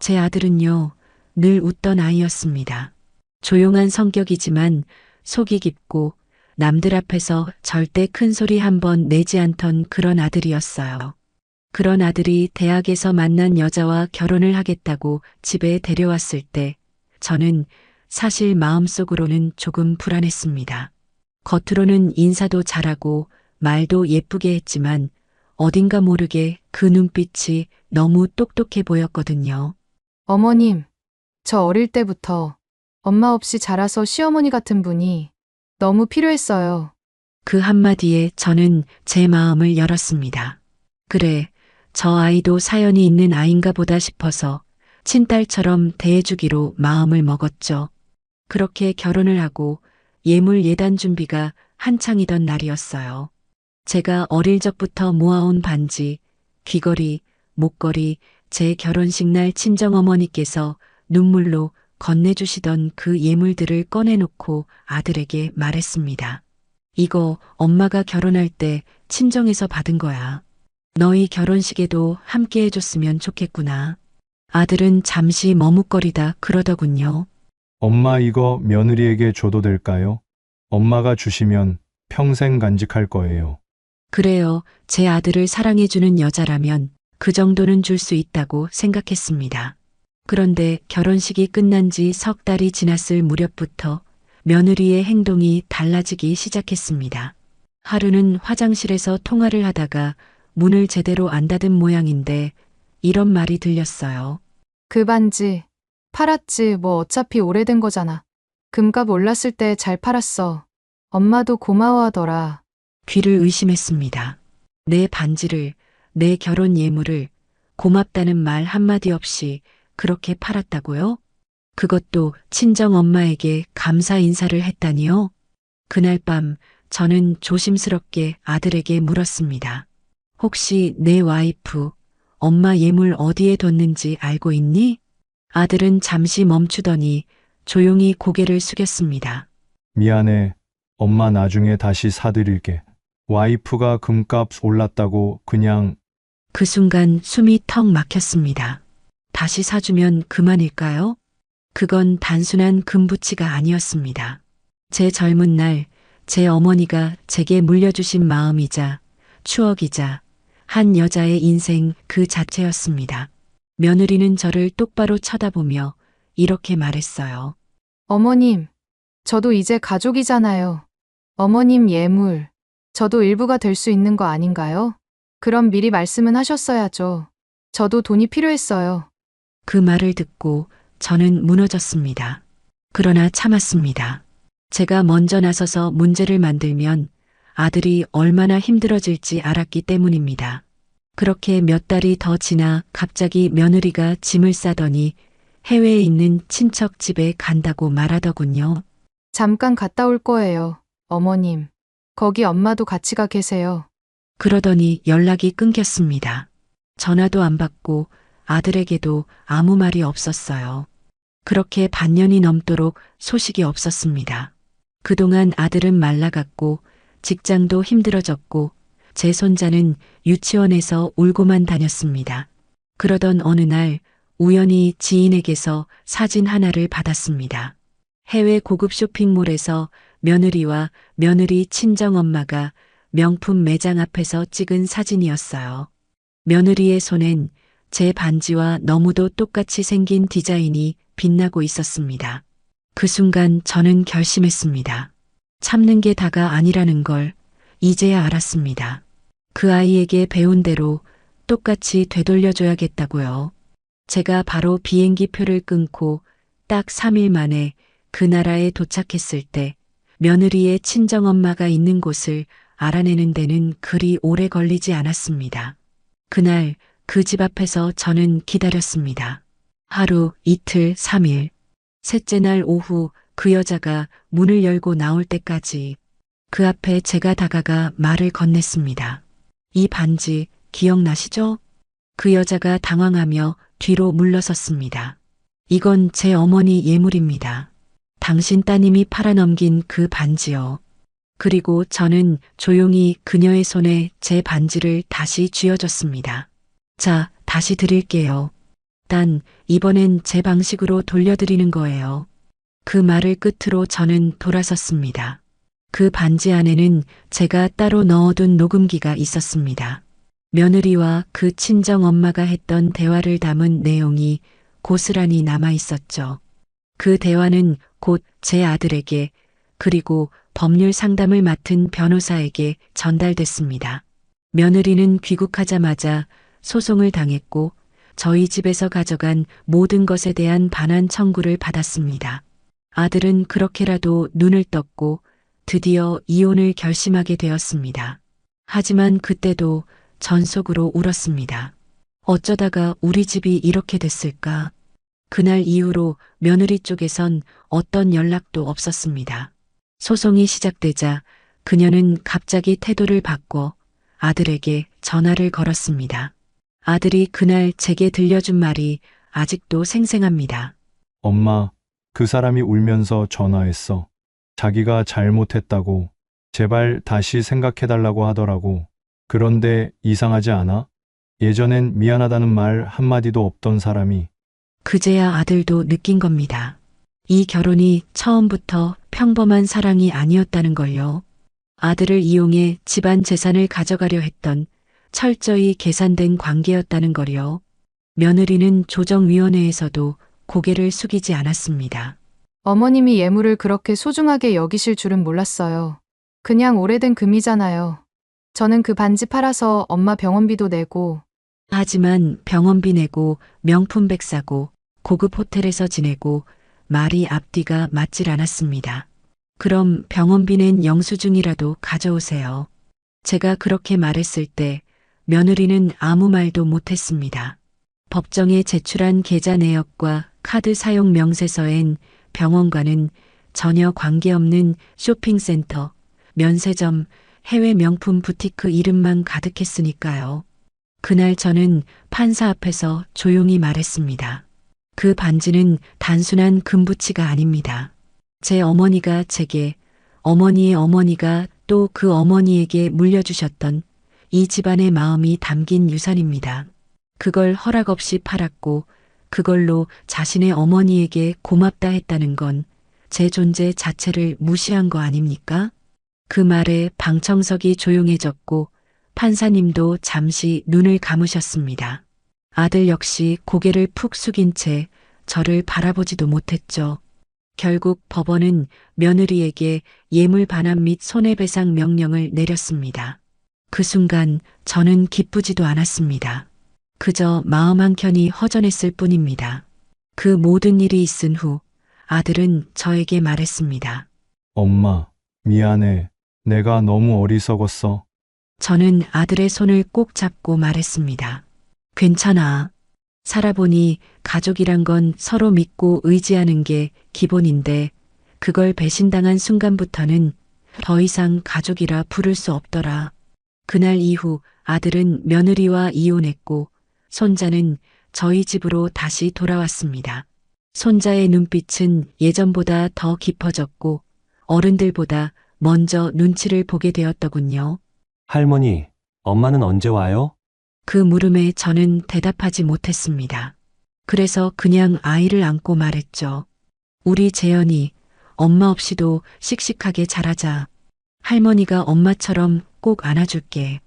제 아들은요, 늘 웃던 아이였습니다. 조용한 성격이지만 속이 깊고 남들 앞에서 절대 큰 소리 한 번 내지 않던 그런 아들이었어요. 그런 아들이 대학에서 만난 여자와 결혼을 하겠다고 집에 데려왔을 때 저는 사실 마음속으로는 조금 불안했습니다. 겉으로는 인사도 잘하고 말도 예쁘게 했지만 어딘가 모르게 그 눈빛이 너무 똑똑해 보였거든요. 어머님, 저 어릴 때부터 엄마 없이 자라서 시어머니 같은 분이 너무 필요했어요. 그 한마디에 저는 제 마음을 열었습니다. 그래, 저 아이도 사연이 있는 아인가 보다 싶어서 친딸처럼 대해주기로 마음을 먹었죠. 그렇게 결혼을 하고 예물 예단 준비가 한창이던 날이었어요. 제가 어릴 적부터 모아온 반지, 귀걸이, 목걸이, 제 결혼식 날 친정어머니께서 눈물로 건네주시던 그 예물들을 꺼내놓고 아들에게 말했습니다. 이거 엄마가 결혼할 때 친정에서 받은 거야. 너희 결혼식에도 함께 해줬으면 좋겠구나. 아들은 잠시 머뭇거리다 그러더군요. 엄마 이거 며느리에게 줘도 될까요? 엄마가 주시면 평생 간직할 거예요. 그래요. 제 아들을 사랑해주는 여자라면 그 정도는 줄 수 있다고 생각했습니다. 그런데 결혼식이 끝난 지 석 달이 지났을 무렵부터 며느리의 행동이 달라지기 시작했습니다. 하루는 화장실에서 통화를 하다가 문을 제대로 안 닫은 모양인데 이런 말이 들렸어요. 그 반지 팔았지 뭐 어차피 오래된 거잖아. 금값 올랐을 때 잘 팔았어. 엄마도 고마워하더라. 귀를 의심했습니다. 내 반지를, 내 결혼 예물을 고맙다는 말 한마디 없이 그렇게 팔았다고요? 그것도 친정 엄마에게 감사 인사를 했다니요? 그날 밤 저는 조심스럽게 아들에게 물었습니다. 혹시 내 와이프, 엄마 예물 어디에 뒀는지 알고 있니? 아들은 잠시 멈추더니 조용히 고개를 숙였습니다. 미안해. 엄마 나중에 다시 사드릴게. 와이프가 금값 올랐다고 그냥. 그 순간 숨이 턱 막혔습니다. 다시 사주면 그만일까요? 그건 단순한 금부치가 아니었습니다. 제 젊은 날, 제 어머니가 제게 물려주신 마음이자 추억이자 한 여자의 인생 그 자체였습니다. 며느리는 저를 똑바로 쳐다보며 이렇게 말했어요. 어머님, 저도 이제 가족이잖아요. 어머님 예물, 저도 일부가 될 수 있는 거 아닌가요? 그럼 미리 말씀은 하셨어야죠. 저도 돈이 필요했어요. 그 말을 듣고 저는 무너졌습니다. 그러나 참았습니다. 제가 먼저 나서서 문제를 만들면 아들이 얼마나 힘들어질지 알았기 때문입니다. 그렇게 몇 달이 더 지나 갑자기 며느리가 짐을 싸더니 해외에 있는 친척 집에 간다고 말하더군요. 잠깐 갔다 올 거예요, 어머님. 거기 엄마도 같이 가 계세요. 그러더니 연락이 끊겼습니다. 전화도 안 받고 아들에게도 아무 말이 없었어요. 그렇게 반년이 넘도록 소식이 없었습니다. 그동안 아들은 말라갔고 직장도 힘들어졌고 제 손자는 유치원에서 울고만 다녔습니다. 그러던 어느 날 우연히 지인에게서 사진 하나를 받았습니다. 해외 고급 쇼핑몰에서 며느리와 며느리 친정엄마가 명품 매장 앞에서 찍은 사진이었어요. 며느리의 손엔 제 반지와 너무도 똑같이 생긴 디자인이 빛나고 있었습니다. 그 순간 저는 결심했습니다. 참는 게 다가 아니라는 걸 이제야 알았습니다. 그 아이에게 배운 대로 똑같이 되돌려줘야겠다고요. 제가 바로 비행기 표를 끊고 딱 3일 만에 그 나라에 도착했을 때 며느리의 친정엄마가 있는 곳을 알아내는 데는 그리 오래 걸리지 않았습니다. 그날 그 집 앞에서 저는 기다렸습니다. 하루, 이틀, 3일. 셋째 날 오후 그 여자가 문을 열고 나올 때까지 그 앞에 제가 다가가 말을 건넸습니다. 이 반지 기억나시죠? 그 여자가 당황하며 뒤로 물러섰습니다. 이건 제 어머니 예물입니다. 당신 따님이 팔아넘긴 그 반지요. 그리고 저는 조용히 그녀의 손에 제 반지를 다시 쥐어줬습니다. 자, 다시 드릴게요. 단, 이번엔 제 방식으로 돌려드리는 거예요. 그 말을 끝으로 저는 돌아섰습니다. 그 반지 안에는 제가 따로 넣어둔 녹음기가 있었습니다. 며느리와 그 친정 엄마가 했던 대화를 담은 내용이 고스란히 남아 있었죠. 그 대화는 곧 제 아들에게 그리고 법률 상담을 맡은 변호사에게 전달됐습니다. 며느리는 귀국하자마자 소송을 당했고 저희 집에서 가져간 모든 것에 대한 반환 청구를 받았습니다. 아들은 그렇게라도 눈을 떴고 드디어 이혼을 결심하게 되었습니다. 하지만 그때도 전속으로 울었습니다. 어쩌다가 우리 집이 이렇게 됐을까? 그날 이후로 며느리 쪽에선 어떤 연락도 없었습니다. 소송이 시작되자 그녀는 갑자기 태도를 바꿔 아들에게 전화를 걸었습니다. 아들이 그날 제게 들려준 말이 아직도 생생합니다. 엄마, 그 사람이 울면서 전화했어. 자기가 잘못했다고. 제발 다시 생각해달라고 하더라고. 그런데 이상하지 않아? 예전엔 미안하다는 말 한마디도 없던 사람이 그제야 아들도 느낀 겁니다. 이 결혼이 처음부터 평범한 사랑이 아니었다는 걸요. 아들을 이용해 집안 재산을 가져가려 했던 철저히 계산된 관계였다는 걸요. 며느리는 조정위원회에서도 고개를 숙이지 않았습니다. 어머님이 예물을 그렇게 소중하게 여기실 줄은 몰랐어요. 그냥 오래된 금이잖아요. 저는 그 반지 팔아서 엄마 병원비도 내고 하지만 병원비 내고 명품백 사고 고급 호텔에서 지내고 말이 앞뒤가 맞질 않았습니다. 그럼 병원비 낸 영수증이라도 가져오세요. 제가 그렇게 말했을 때 며느리는 아무 말도 못했습니다. 법정에 제출한 계좌 내역과 카드 사용 명세서엔 병원과는 전혀 관계없는 쇼핑센터, 면세점, 해외 명품 부티크 이름만 가득했으니까요. 그날 저는 판사 앞에서 조용히 말했습니다. 그 반지는 단순한 금붙이가 아닙니다. 제 어머니가 제게, 어머니의 어머니가 또 그 어머니에게 물려주셨던 이 집안의 마음이 담긴 유산입니다. 그걸 허락 없이 팔았고 그걸로 자신의 어머니에게 고맙다 했다는 건 제 존재 자체를 무시한 거 아닙니까? 그 말에 방청석이 조용해졌고 판사님도 잠시 눈을 감으셨습니다. 아들 역시 고개를 푹 숙인 채 저를 바라보지도 못했죠. 결국 법원은 며느리에게 예물 반환 및 손해배상 명령을 내렸습니다. 그 순간 저는 기쁘지도 않았습니다. 그저 마음 한켠이 허전했을 뿐입니다. 그 모든 일이 있은 후 아들은 저에게 말했습니다. 엄마, 미안해. 내가 너무 어리석었어. 저는 아들의 손을 꼭 잡고 말했습니다. 괜찮아. 살아보니 가족이란 건 서로 믿고 의지하는 게 기본인데 그걸 배신당한 순간부터는 더 이상 가족이라 부를 수 없더라. 그날 이후 아들은 며느리와 이혼했고 손자는 저희 집으로 다시 돌아왔습니다. 손자의 눈빛은 예전보다 더 깊어졌고 어른들보다 먼저 눈치를 보게 되었더군요. 할머니, 엄마는 언제 와요? 그 물음에 저는 대답하지 못했습니다. 그래서 그냥 아이를 안고 말했죠. 우리 재현이 엄마 없이도 씩씩하게 자라자. 할머니가 엄마처럼 꼭 안아줄게.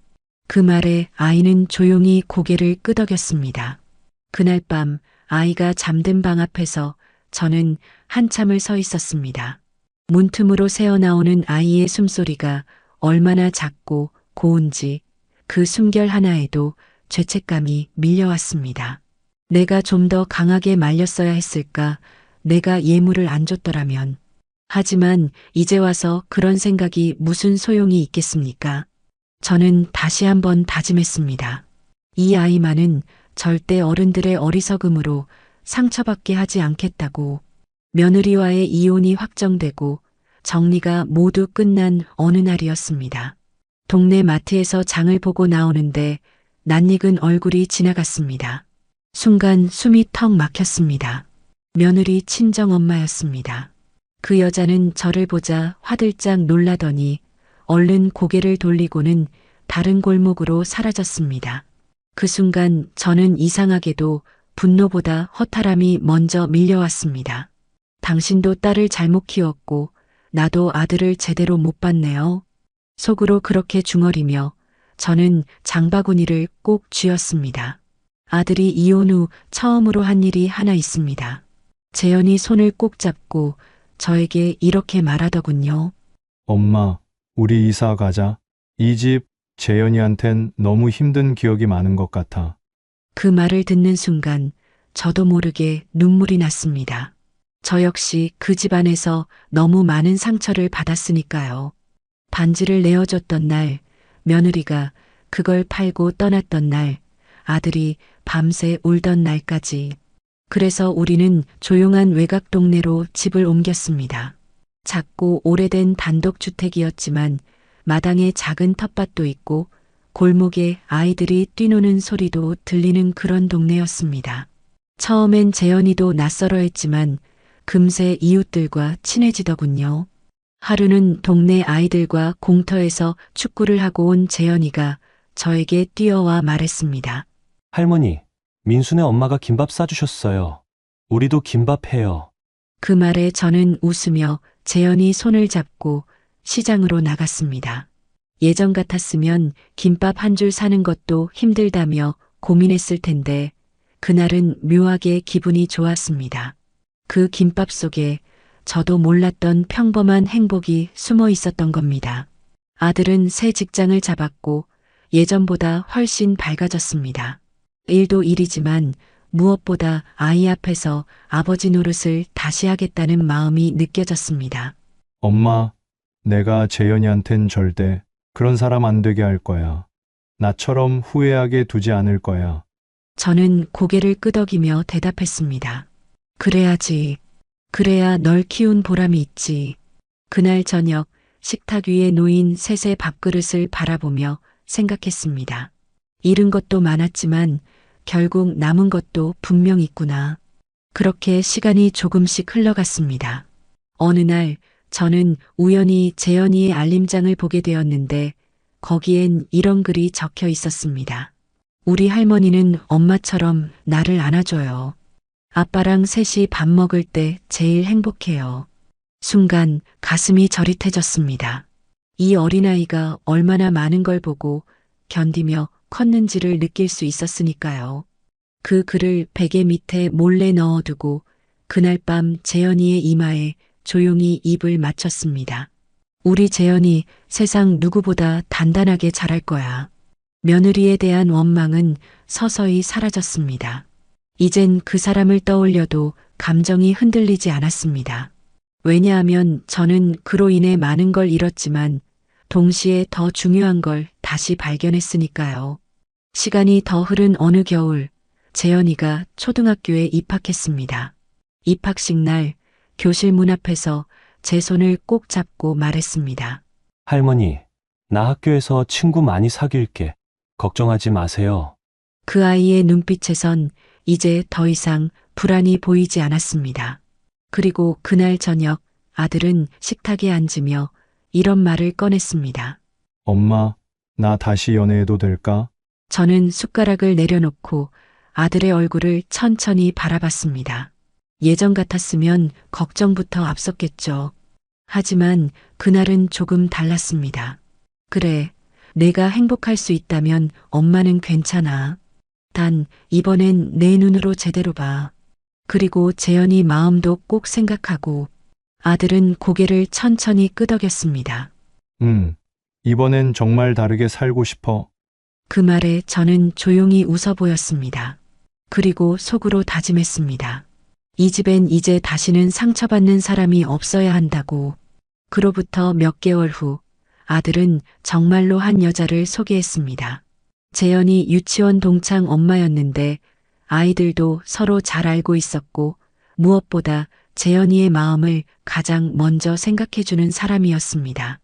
그 말에 아이는 조용히 고개를 끄덕였습니다. 그날 밤 아이가 잠든 방 앞에서 저는 한참을 서 있었습니다. 문틈으로 새어나오는 아이의 숨소리가 얼마나 작고 고운지 그 숨결 하나에도 죄책감이 밀려왔습니다. 내가 좀 더 강하게 말렸어야 했을까? 내가 예물을 안 줬더라면. 하지만 이제 와서 그런 생각이 무슨 소용이 있겠습니까? 저는 다시 한번 다짐했습니다. 이 아이만은 절대 어른들의 어리석음으로 상처받게 하지 않겠다고. 며느리와의 이혼이 확정되고 정리가 모두 끝난 어느 날이었습니다. 동네 마트에서 장을 보고 나오는데 낯익은 얼굴이 지나갔습니다. 순간 숨이 턱 막혔습니다. 며느리 친정엄마였습니다. 그 여자는 저를 보자 화들짝 놀라더니 얼른 고개를 돌리고는 다른 골목으로 사라졌습니다. 그 순간 저는 이상하게도 분노보다 허탈함이 먼저 밀려왔습니다. 당신도 딸을 잘못 키웠고 나도 아들을 제대로 못 봤네요. 속으로 그렇게 중얼이며 저는 장바구니를 꼭 쥐었습니다. 아들이 이혼 후 처음으로 한 일이 하나 있습니다. 재현이 손을 꼭 잡고 저에게 이렇게 말하더군요. 엄마, 우리 이사 가자. 이 집 재현이한텐 너무 힘든 기억이 많은 것 같아. 그 말을 듣는 순간 저도 모르게 눈물이 났습니다. 저 역시 그 집안에서 너무 많은 상처를 받았으니까요. 반지를 내어줬던 날, 며느리가 그걸 팔고 떠났던 날, 아들이 밤새 울던 날까지. 그래서 우리는 조용한 외곽 동네로 집을 옮겼습니다. 작고 오래된 단독주택이었지만 마당에 작은 텃밭도 있고 골목에 아이들이 뛰노는 소리도 들리는 그런 동네였습니다. 처음엔 재현이도 낯설어 했지만 금세 이웃들과 친해지더군요. 하루는 동네 아이들과 공터에서 축구를 하고 온 재현이가 저에게 뛰어와 말했습니다. 할머니, 민수네 엄마가 김밥 싸주셨어요. 우리도 김밥 해요. 그 말에 저는 웃으며 재현이 손을 잡고 시장으로 나갔습니다. 예전 같았으면 김밥 한 줄 사는 것도 힘들다며 고민했을 텐데 그날은 묘하게 기분이 좋았습니다. 그 김밥 속에 저도 몰랐던 평범한 행복이 숨어 있었던 겁니다. 아들은 새 직장을 잡았고 예전보다 훨씬 밝아졌습니다. 일도 일이지만 무엇보다 아이 앞에서 아버지 노릇을 다시 하겠다는 마음이 느껴졌습니다. 엄마, 내가 재현이한텐 절대 그런 사람 안 되게 할 거야. 나처럼 후회하게 두지 않을 거야. 저는 고개를 끄덕이며 대답했습니다. 그래야지. 그래야 널 키운 보람이 있지. 그날 저녁 식탁 위에 놓인 셋의 밥그릇을 바라보며 생각했습니다. 잃은 것도 많았지만 결국 남은 것도 분명 있구나. 그렇게 시간이 조금씩 흘러갔습니다. 어느 날 저는 우연히 재현이의 알림장을 보게 되었는데 거기엔 이런 글이 적혀 있었습니다. 우리 할머니는 엄마처럼 나를 안아줘요. 아빠랑 셋이 밥 먹을 때 제일 행복해요. 순간 가슴이 저릿해졌습니다. 이 어린아이가 얼마나 많은 걸 보고 견디며 컸는지를 느낄 수 있었으니까요. 그 글을 베개 밑에 몰래 넣어두고 그날 밤 재현이의 이마에 조용히 입을 맞췄습니다. 우리 재현이 세상 누구보다 단단하게 자랄 거야. 며느리에 대한 원망은 서서히 사라졌습니다. 이젠 그 사람을 떠올려도 감정이 흔들리지 않았습니다. 왜냐하면 저는 그로 인해 많은 걸 잃었지만 동시에 더 중요한 걸 다시 발견했으니까요. 시간이 더 흐른 어느 겨울, 재현이가 초등학교에 입학했습니다. 입학식 날 교실 문 앞에서 제 손을 꼭 잡고 말했습니다. 할머니, 나 학교에서 친구 많이 사귈게. 걱정하지 마세요. 그 아이의 눈빛에선 이제 더 이상 불안이 보이지 않았습니다. 그리고 그날 저녁 아들은 식탁에 앉으며 이런 말을 꺼냈습니다. 엄마, 나 다시 연애해도 될까? 저는 숟가락을 내려놓고 아들의 얼굴을 천천히 바라봤습니다. 예전 같았으면 걱정부터 앞섰겠죠. 하지만 그날은 조금 달랐습니다. 그래, 내가 행복할 수 있다면 엄마는 괜찮아. 단 이번엔 내 눈으로 제대로 봐. 그리고 재현이 마음도 꼭 생각하고. 아들은 고개를 천천히 끄덕였습니다. 이번엔 정말 다르게 살고 싶어. 그 말에 저는 조용히 웃어 보였습니다. 그리고 속으로 다짐했습니다. 이 집엔 이제 다시는 상처받는 사람이 없어야 한다고. 그로부터 몇 개월 후 아들은 정말로 한 여자를 소개했습니다. 재현이 유치원 동창 엄마였는데 아이들도 서로 잘 알고 있었고 무엇보다 재현이의 마음을 가장 먼저 생각해주는 사람이었습니다.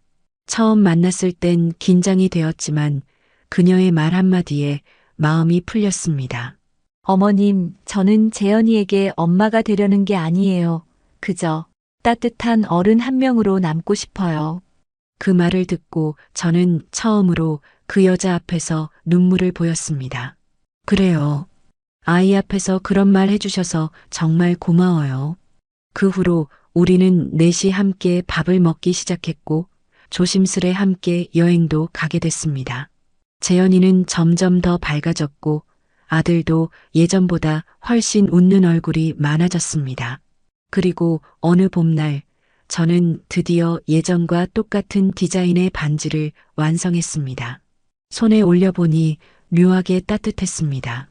처음 만났을 땐 긴장이 되었지만 그녀의 말 한마디에 마음이 풀렸습니다. 어머님, 저는 재현이에게 엄마가 되려는 게 아니에요. 그저 따뜻한 어른 한 명으로 남고 싶어요. 그 말을 듣고 저는 처음으로 그 여자 앞에서 눈물을 보였습니다. 그래요. 아이 앞에서 그런 말 해주셔서 정말 고마워요. 그 후로 우리는 넷이 함께 밥을 먹기 시작했고 조심스레 함께 여행도 가게 됐습니다. 재현이는 점점 더 밝아졌고 아들도 예전보다 훨씬 웃는 얼굴이 많아졌습니다. 그리고 어느 봄날 저는 드디어 예전과 똑같은 디자인의 반지를 완성했습니다. 손에 올려보니 묘하게 따뜻했습니다.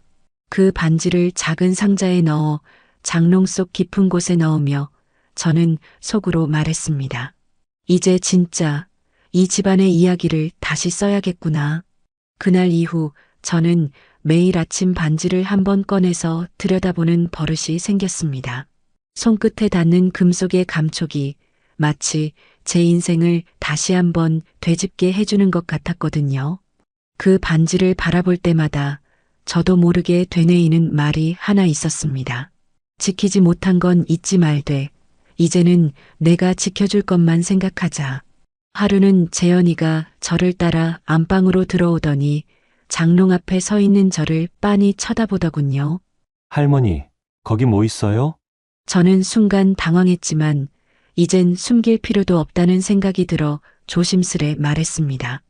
그 반지를 작은 상자에 넣어 장롱 속 깊은 곳에 넣으며 저는 속으로 말했습니다. 이제 진짜 이 집안의 이야기를 다시 써야겠구나. 그날 이후 저는 매일 아침 반지를 한번 꺼내서 들여다보는 버릇이 생겼습니다. 손끝에 닿는 금속의 감촉이 마치 제 인생을 다시 한번 되짚게 해주는 것 같았거든요. 그 반지를 바라볼 때마다 저도 모르게 되뇌이는 말이 하나 있었습니다. 지키지 못한 건 잊지 말되 이제는 내가 지켜줄 것만 생각하자. 하루는 재현이가 저를 따라 안방으로 들어오더니 장롱 앞에 서 있는 저를 빤히 쳐다보더군요. 할머니, 거기 뭐 있어요? 저는 순간 당황했지만 이젠 숨길 필요도 없다는 생각이 들어 조심스레 말했습니다.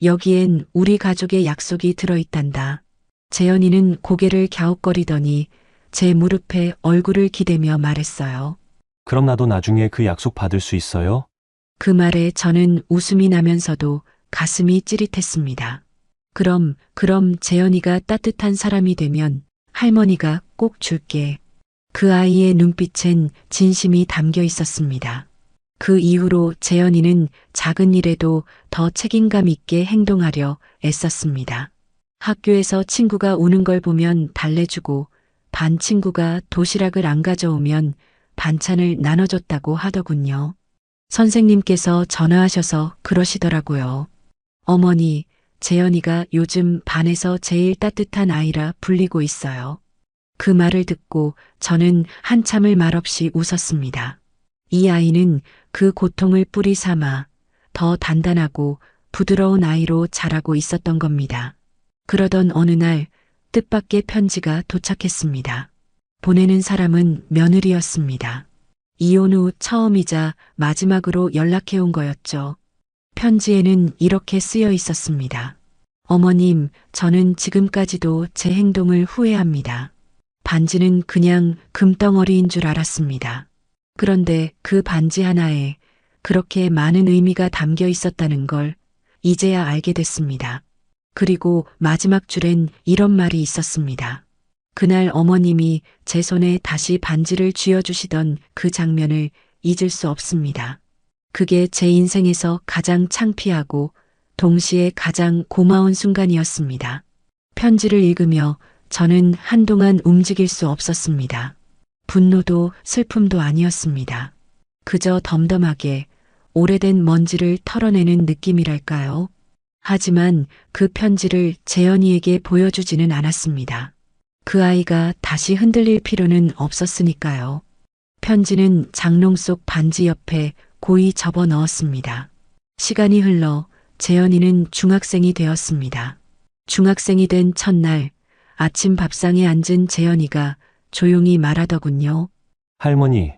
여기엔 우리 가족의 약속이 들어있단다. 재현이는 고개를 갸웃거리더니 제 무릎에 얼굴을 기대며 말했어요. 그럼 나도 나중에 그 약속 받을 수 있어요? 그 말에 저는 웃음이 나면서도 가슴이 찌릿했습니다. 그럼 재현이가 따뜻한 사람이 되면 할머니가 꼭 줄게. 그 아이의 눈빛엔 진심이 담겨 있었습니다. 그 이후로 재현이는 작은 일에도 더 책임감 있게 행동하려 애썼습니다. 학교에서 친구가 우는 걸 보면 달래주고 반 친구가 도시락을 안 가져오면 반찬을 나눠줬다고 하더군요. 선생님께서 전화하셔서 그러시더라고요. 어머니, 재현이가 요즘 반에서 제일 따뜻한 아이라 불리고 있어요. 그 말을 듣고 저는 한참을 말없이 웃었습니다. 이 아이는 그 고통을 뿌리 삼아 더 단단하고 부드러운 아이로 자라고 있었던 겁니다. 그러던 어느 날 뜻밖의 편지가 도착했습니다. 보내는 사람은 며느리였습니다. 이혼 후 처음이자 마지막으로 연락해 온 거였죠. 편지에는 이렇게 쓰여 있었습니다. 어머님, 저는 지금까지도 제 행동을 후회합니다. 반지는 그냥 금덩어리인 줄 알았습니다. 그런데 그 반지 하나에 그렇게 많은 의미가 담겨 있었다는 걸 이제야 알게 됐습니다. 그리고 마지막 줄엔 이런 말이 있었습니다. 그날 어머님이 제 손에 다시 반지를 쥐어주시던 그 장면을 잊을 수 없습니다. 그게 제 인생에서 가장 창피하고 동시에 가장 고마운 순간이었습니다. 편지를 읽으며 저는 한동안 움직일 수 없었습니다. 분노도 슬픔도 아니었습니다. 그저 덤덤하게 오래된 먼지를 털어내는 느낌이랄까요? 하지만 그 편지를 재현이에게 보여주지는 않았습니다. 그 아이가 다시 흔들릴 필요는 없었으니까요. 편지는 장롱 속 반지 옆에 고이 접어 넣었습니다. 시간이 흘러 재현이는 중학생이 되었습니다. 중학생이 된 첫날 아침 밥상에 앉은 재현이가 조용히 말하더군요. 할머니,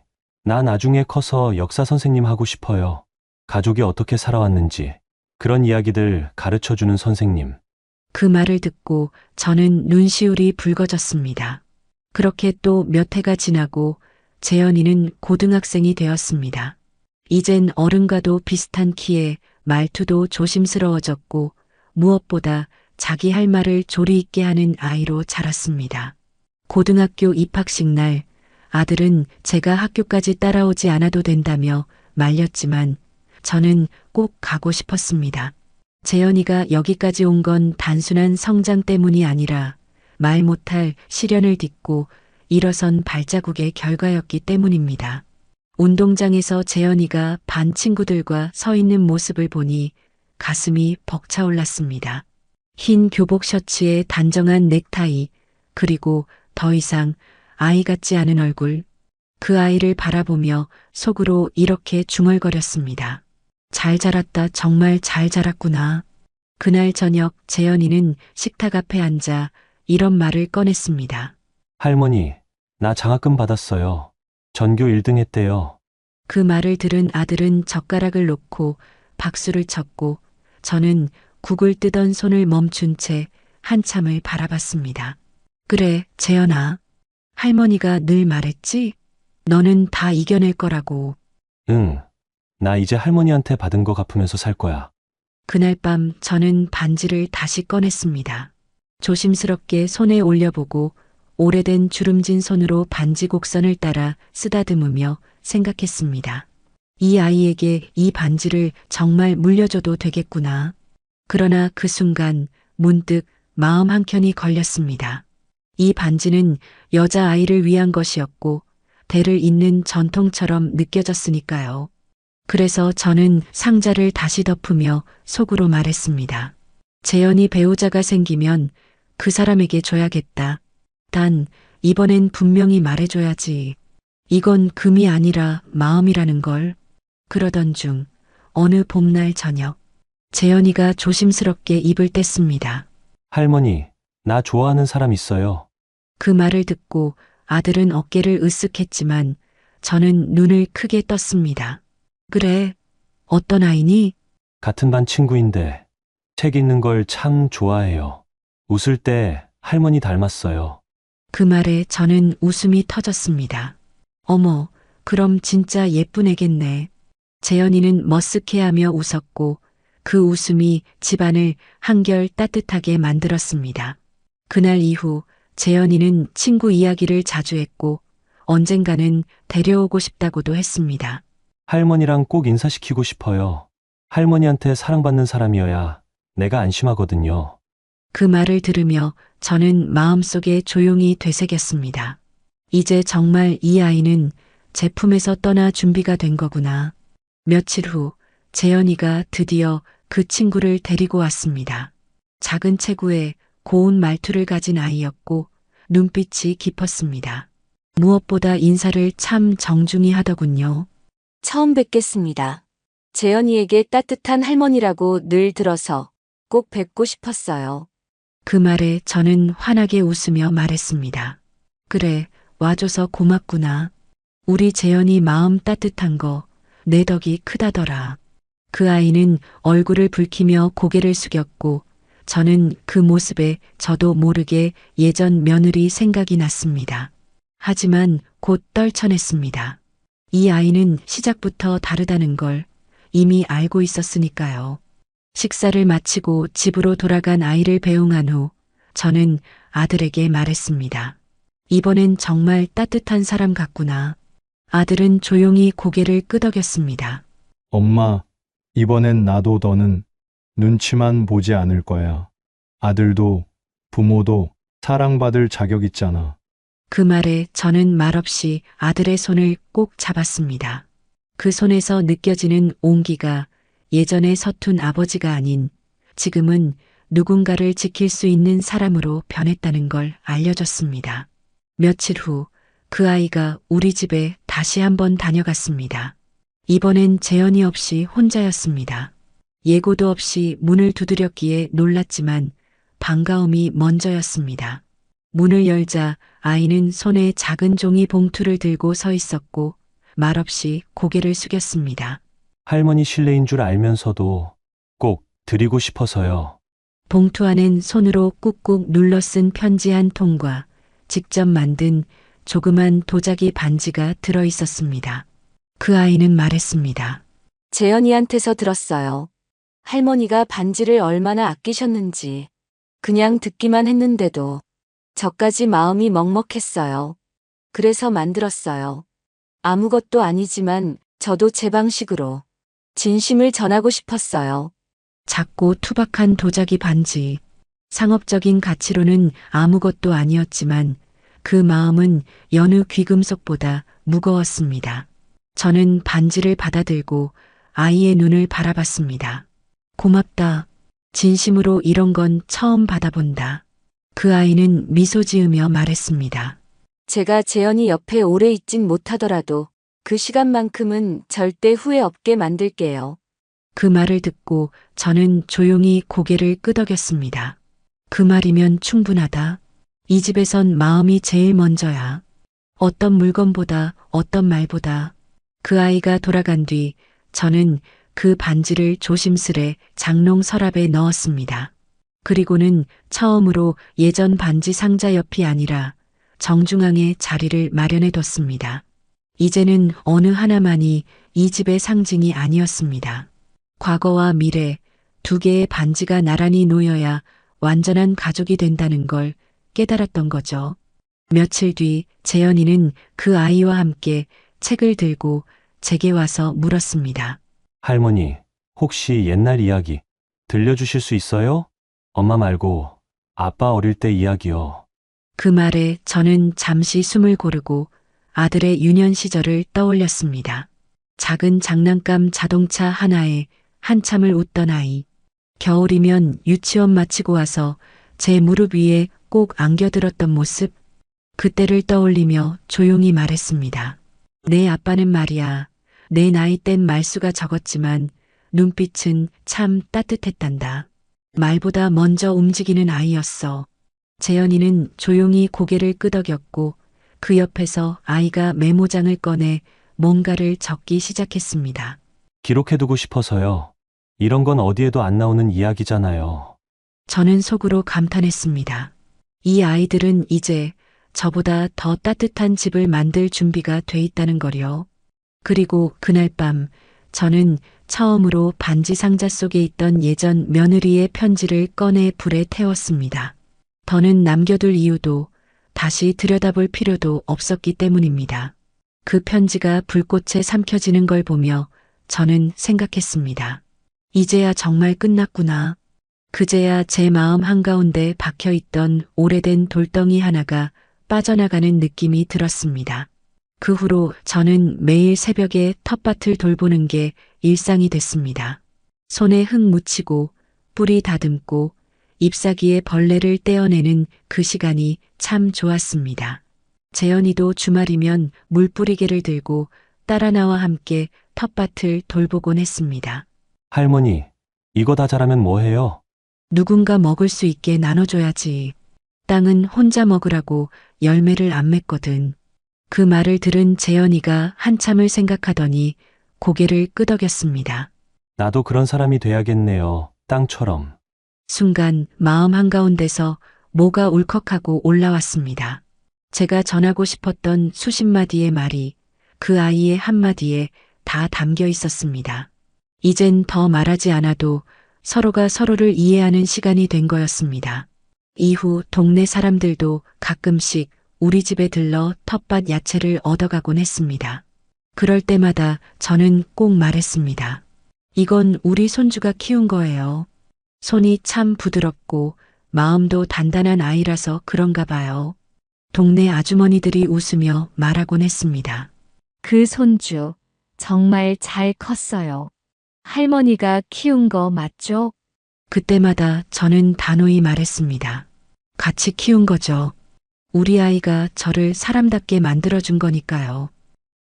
나 나중에 커서 역사 선생님 하고 싶어요. 가족이 어떻게 살아왔는지 그런 이야기들 가르쳐주는 선생님. 그 말을 듣고 저는 눈시울이 붉어졌습니다. 그렇게 또 몇 해가 지나고 재현이는 고등학생이 되었습니다. 이젠 어른과도 비슷한 키에 말투도 조심스러워졌고 무엇보다 자기 할 말을 조리 있게 하는 아이로 자랐습니다. 고등학교 입학식 날 아들은 제가 학교까지 따라오지 않아도 된다며 말렸지만 저는 꼭 가고 싶었습니다. 재현이가 여기까지 온 건 단순한 성장 때문이 아니라 말 못할 시련을 딛고 일어선 발자국의 결과였기 때문입니다. 운동장에서 재현이가 반 친구들과 서 있는 모습을 보니 가슴이 벅차올랐습니다. 흰 교복 셔츠에 단정한 넥타이, 그리고 더 이상 아이 같지 않은 얼굴. 그 아이를 바라보며 속으로 이렇게 중얼거렸습니다. 잘 자랐다, 정말 잘 자랐구나. 그날 저녁 재현이는 식탁 앞에 앉아 이런 말을 꺼냈습니다. 할머니, 나 장학금 받았어요. 전교 1등 했대요. 그 말을 들은 아들은 젓가락을 놓고 박수를 쳤고 저는 국을 뜨던 손을 멈춘 채 한참을 바라봤습니다. 그래, 재현아. 할머니가 늘 말했지? 너는 다 이겨낼 거라고. 응. 나 이제 할머니한테 받은 거 갚으면서 살 거야. 그날 밤 저는 반지를 다시 꺼냈습니다. 조심스럽게 손에 올려보고 오래된 주름진 손으로 반지 곡선을 따라 쓰다듬으며 생각했습니다. 이 아이에게 이 반지를 정말 물려줘도 되겠구나. 그러나 그 순간 문득 마음 한켠이 걸렸습니다. 이 반지는 여자아이를 위한 것이었고 대를 잇는 전통처럼 느껴졌으니까요. 그래서 저는 상자를 다시 덮으며 속으로 말했습니다. 재현이 배우자가 생기면 그 사람에게 줘야겠다. 단 이번엔 분명히 말해줘야지. 이건 금이 아니라 마음이라는 걸. 그러던 중 어느 봄날 저녁 재현이가 조심스럽게 입을 뗐습니다. 할머니, 나 좋아하는 사람 있어요. 그 말을 듣고 아들은 어깨를 으쓱했지만 저는 눈을 크게 떴습니다. 그래, 어떤 아이니? 같은 반 친구인데 책 읽는 걸 참 좋아해요. 웃을 때 할머니 닮았어요. 그 말에 저는 웃음이 터졌습니다. 어머, 그럼 진짜 예쁜 애겠네. 재현이는 머쓱해하며 웃었고 그 웃음이 집안을 한결 따뜻하게 만들었습니다. 그날 이후 재현이는 친구 이야기를 자주 했고 언젠가는 데려오고 싶다고도 했습니다. 할머니랑 꼭 인사시키고 싶어요. 할머니한테 사랑받는 사람이어야 내가 안심하거든요. 그 말을 들으며 저는 마음속에 조용히 되새겼습니다. 이제 정말 이 아이는 제 품에서 떠나 준비가 된 거구나. 며칠 후 재현이가 드디어 그 친구를 데리고 왔습니다. 작은 체구에 고운 말투를 가진 아이였고 눈빛이 깊었습니다. 무엇보다 인사를 참 정중히 하더군요. 처음 뵙겠습니다. 재현이에게 따뜻한 할머니라고 늘 들어서 꼭 뵙고 싶었어요. 그 말에 저는 환하게 웃으며 말했습니다. 그래, 와줘서 고맙구나. 우리 재현이 마음 따뜻한 거 내 덕이 크다더라. 그 아이는 얼굴을 붉히며 고개를 숙였고 저는 그 모습에 저도 모르게 예전 며느리 생각이 났습니다. 하지만 곧 떨쳐냈습니다. 이 아이는 시작부터 다르다는 걸 이미 알고 있었으니까요. 식사를 마치고 집으로 돌아간 아이를 배웅한 후 저는 아들에게 말했습니다. 이번엔 정말 따뜻한 사람 같구나. 아들은 조용히 고개를 끄덕였습니다. 엄마, 이번엔 나도 너는 눈치만 보지 않을 거야. 아들도 부모도 사랑받을 자격 있잖아. 그 말에 저는 말없이 아들의 손을 꼭 잡았습니다. 그 손에서 느껴지는 온기가 예전에 서툰 아버지가 아닌 지금은 누군가를 지킬 수 있는 사람으로 변했다는 걸 알려줬습니다. 며칠 후 그 아이가 우리 집에 다시 한번 다녀갔습니다. 이번엔 재현이 없이 혼자였습니다. 예고도 없이 문을 두드렸기에 놀랐지만 반가움이 먼저였습니다. 문을 열자 아이는 손에 작은 종이 봉투를 들고 서 있었고 말없이 고개를 숙였습니다. 할머니 실례인 줄 알면서도 꼭 드리고 싶어서요. 봉투 안엔 손으로 꾹꾹 눌러 쓴 편지 한 통과 직접 만든 조그만 도자기 반지가 들어 있었습니다. 그 아이는 말했습니다. 재현이한테서 들었어요. 할머니가 반지를 얼마나 아끼셨는지. 그냥 듣기만 했는데도 저까지 마음이 먹먹했어요. 그래서 만들었어요. 아무것도 아니지만 저도 제 방식으로 진심을 전하고 싶었어요. 작고 투박한 도자기 반지. 상업적인 가치로는 아무것도 아니었지만 그 마음은 여느 귀금속보다 무거웠습니다. 저는 반지를 받아들고 아이의 눈을 바라봤습니다. 고맙다. 진심으로 이런 건 처음 받아본다. 그 아이는 미소 지으며 말했습니다. 제가 재현이 옆에 오래 있진 못하더라도 그 시간만큼은 절대 후회 없게 만들게요. 그 말을 듣고 저는 조용히 고개를 끄덕였습니다. 그 말이면 충분하다. 이 집에선 마음이 제일 먼저야. 어떤 물건보다, 어떤 말보다. 그 아이가 돌아간 뒤 저는 그 반지를 조심스레 장롱 서랍에 넣었습니다. 그리고는 처음으로 예전 반지 상자 옆이 아니라 정중앙에 자리를 마련해 뒀습니다. 이제는 어느 하나만이 이 집의 상징이 아니었습니다. 과거와 미래 두 개의 반지가 나란히 놓여야 완전한 가족이 된다는 걸 깨달았던 거죠. 며칠 뒤 재현이는 그 아이와 함께 책을 들고 제게 와서 물었습니다. 할머니, 혹시 옛날 이야기 들려주실 수 있어요? 엄마 말고 아빠 어릴 때 이야기요. 그 말에 저는 잠시 숨을 고르고 아들의 유년 시절을 떠올렸습니다. 작은 장난감 자동차 하나에 한참을 웃던 아이. 겨울이면 유치원 마치고 와서 제 무릎 위에 꼭 안겨들었던 모습. 그때를 떠올리며 조용히 말했습니다. 내 아빠는 말이야. 내 나이 땐 말수가 적었지만 눈빛은 참 따뜻했단다. 말보다 먼저 움직이는 아이였어. 재현이는 조용히 고개를 끄덕였고 그 옆에서 아이가 메모장을 꺼내 뭔가를 적기 시작했습니다. 기록해두고 싶어서요. 이런 건 어디에도 안 나오는 이야기잖아요. 저는 속으로 감탄했습니다. 이 아이들은 이제 저보다 더 따뜻한 집을 만들 준비가 돼 있다는 거요. 그리고 그날 밤 저는 처음으로 반지 상자 속에 있던 예전 며느리의 편지를 꺼내 불에 태웠습니다. 더는 남겨둘 이유도 다시 들여다볼 필요도 없었기 때문입니다. 그 편지가 불꽃에 삼켜지는 걸 보며 저는 생각했습니다. 이제야 정말 끝났구나. 그제야 제 마음 한가운데 박혀있던 오래된 돌덩이 하나가 빠져나가는 느낌이 들었습니다. 그 후로 저는 매일 새벽에 텃밭을 돌보는 게 일상이 됐습니다. 손에 흙 묻히고 뿌리 다듬고 잎사귀에 벌레를 떼어내는 그 시간이 참 좋았습니다. 재현이도 주말이면 물뿌리개를 들고 딸 하나와 함께 텃밭을 돌보곤 했습니다. 할머니, 이거 다 자라면 뭐해요? 누군가 먹을 수 있게 나눠줘야지. 땅은 혼자 먹으라고 열매를 안 맺거든. 그 말을 들은 재현이가 한참을 생각하더니 고개를 끄덕였습니다. 나도 그런 사람이 돼야겠네요. 땅처럼. 순간 마음 한가운데서 뭐가 울컥하고 올라왔습니다. 제가 전하고 싶었던 수십 마디의 말이 그 아이의 한마디에 다 담겨 있었습니다. 이젠 더 말하지 않아도 서로가 서로를 이해하는 시간이 된 거였습니다. 이후 동네 사람들도 가끔씩 우리 집에 들러 텃밭 야채를 얻어가곤 했습니다. 그럴 때마다 저는 꼭 말했습니다. 이건 우리 손주가 키운 거예요. 손이 참 부드럽고 마음도 단단한 아이라서 그런가 봐요. 동네 아주머니들이 웃으며 말하곤 했습니다. 그 손주 정말 잘 컸어요. 할머니가 키운 거 맞죠? 그때마다 저는 단호히 말했습니다. 같이 키운 거죠. 우리 아이가 저를 사람답게 만들어준 거니까요.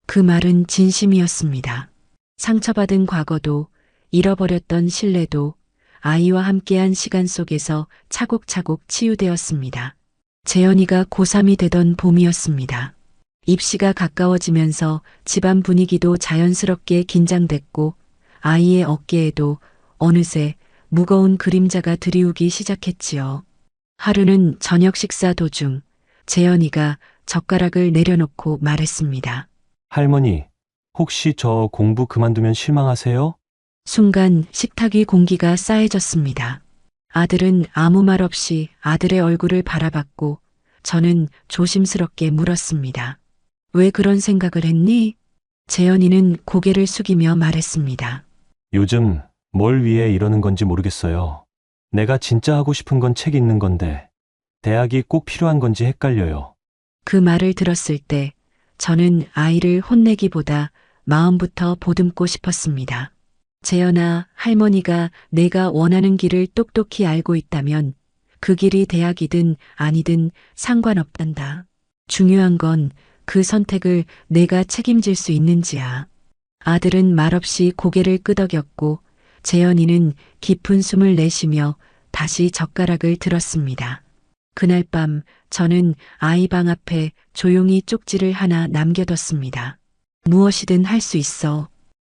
그 말은 진심이었습니다. 상처받은 과거도 잃어버렸던 신뢰도 아이와 함께한 시간 속에서 차곡차곡 치유되었습니다. 재현이가 고3이 되던 봄이었습니다. 입시가 가까워지면서 집안 분위기도 자연스럽게 긴장됐고 아이의 어깨에도 어느새 무거운 그림자가 드리우기 시작했지요. 하루는 저녁 식사 도중 재현이가 젓가락을 내려놓고 말했습니다. 할머니, 혹시 저 공부 그만두면 실망하세요? 순간 식탁 위 공기가 싸해졌습니다. 아들은 아무 말 없이 아들의 얼굴을 바라봤고 저는 조심스럽게 물었습니다. 왜 그런 생각을 했니? 재현이는 고개를 숙이며 말했습니다. 요즘 뭘 위해 이러는 건지 모르겠어요. 내가 진짜 하고 싶은 건 책 읽는 건데 대학이 꼭 필요한 건지 헷갈려요. 그 말을 들었을 때 저는 아이를 혼내기보다 마음부터 보듬고 싶었습니다. 재현아, 할머니가 내가 원하는 길을 똑똑히 알고 있다면 그 길이 대학이든 아니든 상관없단다. 중요한 건 그 선택을 내가 책임질 수 있는지야. 아들은 말없이 고개를 끄덕였고 재현이는 깊은 숨을 내쉬며 다시 젓가락을 들었습니다. 그날 밤 저는 아이 방 앞에 조용히 쪽지를 하나 남겨뒀습니다. 무엇이든 할 수 있어.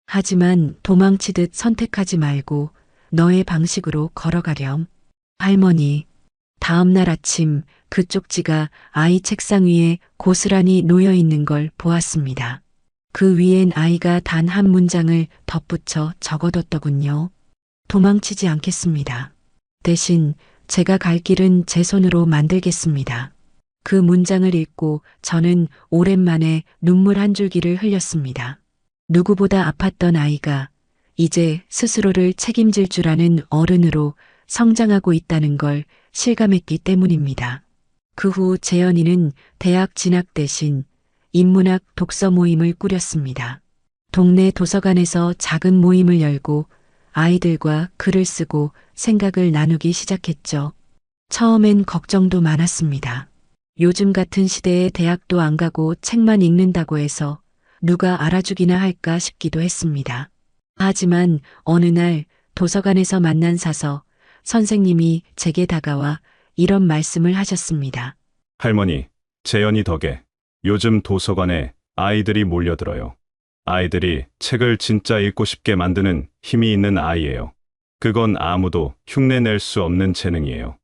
하지만 도망치듯 선택하지 말고 너의 방식으로 걸어가렴. 할머니. 다음 날 아침 그 쪽지가 아이 책상 위에 고스란히 놓여 있는 걸 보았습니다. 그 위엔 아이가 단 한 문장을 덧붙여 적어뒀더군요. 도망치지 않겠습니다. 대신 제가 갈 길은 제 손으로 만들겠습니다. 그 문장을 읽고 저는 오랜만에 눈물 한 줄기를 흘렸습니다. 누구보다 아팠던 아이가 이제 스스로를 책임질 줄 아는 어른으로 성장하고 있다는 걸 실감했기 때문입니다. 그 후 재현이는 대학 진학 대신 인문학 독서 모임을 꾸렸습니다. 동네 도서관에서 작은 모임을 열고 아이들과 글을 쓰고 생각을 나누기 시작했죠. 처음엔 걱정도 많았습니다. 요즘 같은 시대에 대학도 안 가고 책만 읽는다고 해서 누가 알아주기나 할까 싶기도 했습니다. 하지만 어느 날 도서관에서 만난 사서 선생님이 제게 다가와 이런 말씀을 하셨습니다. 할머니, 재현이 덕에 요즘 도서관에 아이들이 몰려들어요. 아이들이 책을 진짜 읽고 싶게 만드는 힘이 있는 아이예요. 그건 아무도 흉내낼 수 없는 재능이에요.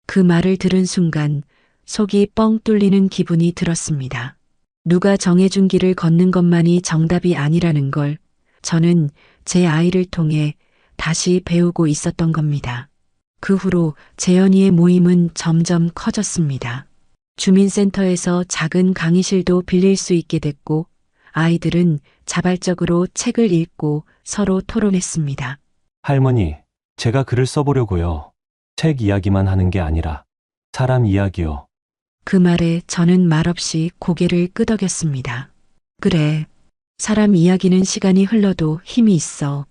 그 말을 들은 순간 속이 뻥 뚫리는 기분이 들었습니다. 누가 정해준 길을 걷는 것만이 정답이 아니라는 걸 저는 제 아이를 통해 다시 배우고 있었던 겁니다. 그 후로 재현이의 모임은 점점 커졌습니다. 주민센터에서 작은 강의실도 빌릴 수 있게 됐고 아이들은 자발적으로 책을 읽고 서로 토론했습니다. 할머니, 제가 글을 써보려고요. 책 이야기만 하는 게 아니라 사람 이야기요. 그 말에 저는 말없이 고개를 끄덕였습니다. 그래. 사람 이야기는 시간이 흘러도 힘이 있어.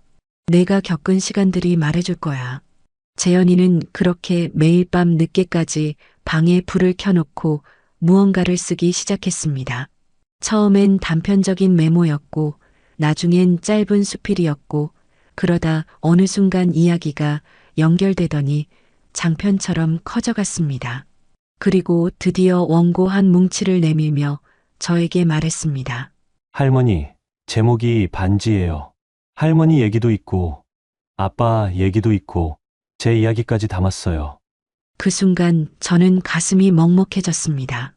내가 겪은 시간들이 말해줄 거야. 재현이는 그렇게 매일 밤 늦게까지 방에 불을 켜놓고 무언가를 쓰기 시작했습니다. 처음엔 단편적인 메모였고 나중엔 짧은 수필이었고 그러다 어느 순간 이야기가 연결되더니 장편처럼 커져갔습니다. 그리고 드디어 원고 한 뭉치를 내밀며 저에게 말했습니다. 할머니, 제목이 반지예요. 할머니 얘기도 있고 아빠 얘기도 있고 제 이야기까지 담았어요. 그 순간 저는 가슴이 먹먹해졌습니다.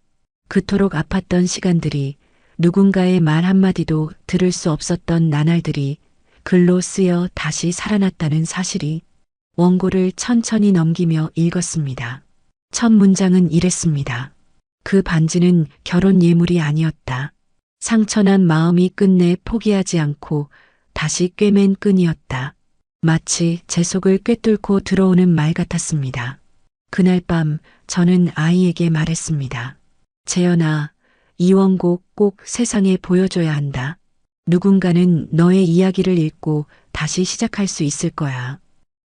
그토록 아팠던 시간들이 누군가의 말 한마디도 들을 수 없었던 나날들이 글로 쓰여 다시 살아났다는 사실이. 원고를 천천히 넘기며 읽었습니다. 첫 문장은 이랬습니다. 그 반지는 결혼 예물이 아니었다. 상처난 마음이 끝내 포기하지 않고 다시 꿰맨 끈이었다. 마치 제 속을 꿰뚫고 들어오는 말 같았습니다. 그날 밤 저는 아이에게 말했습니다. 재현아, 이 원고 꼭 세상에 보여줘야 한다. 누군가는 너의 이야기를 읽고 다시 시작할 수 있을 거야.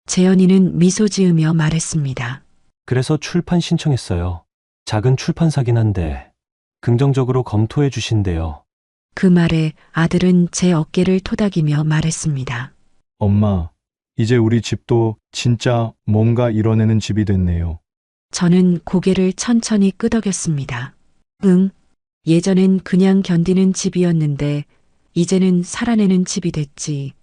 재현이는 미소 지으며 말했습니다. 그래서 출판 신청했어요. 작은 출판사긴 한데 긍정적으로 검토해 주신대요. 그 말에 아들은 제 어깨를 토닥이며 말했습니다. 엄마, 이제 우리 집도 진짜 뭔가 이뤄내는 집이 됐네요. 저는 고개를 천천히 끄덕였습니다. 응. 예전엔 그냥 견디는 집이었는데 이제는 살아내는 집이 됐지.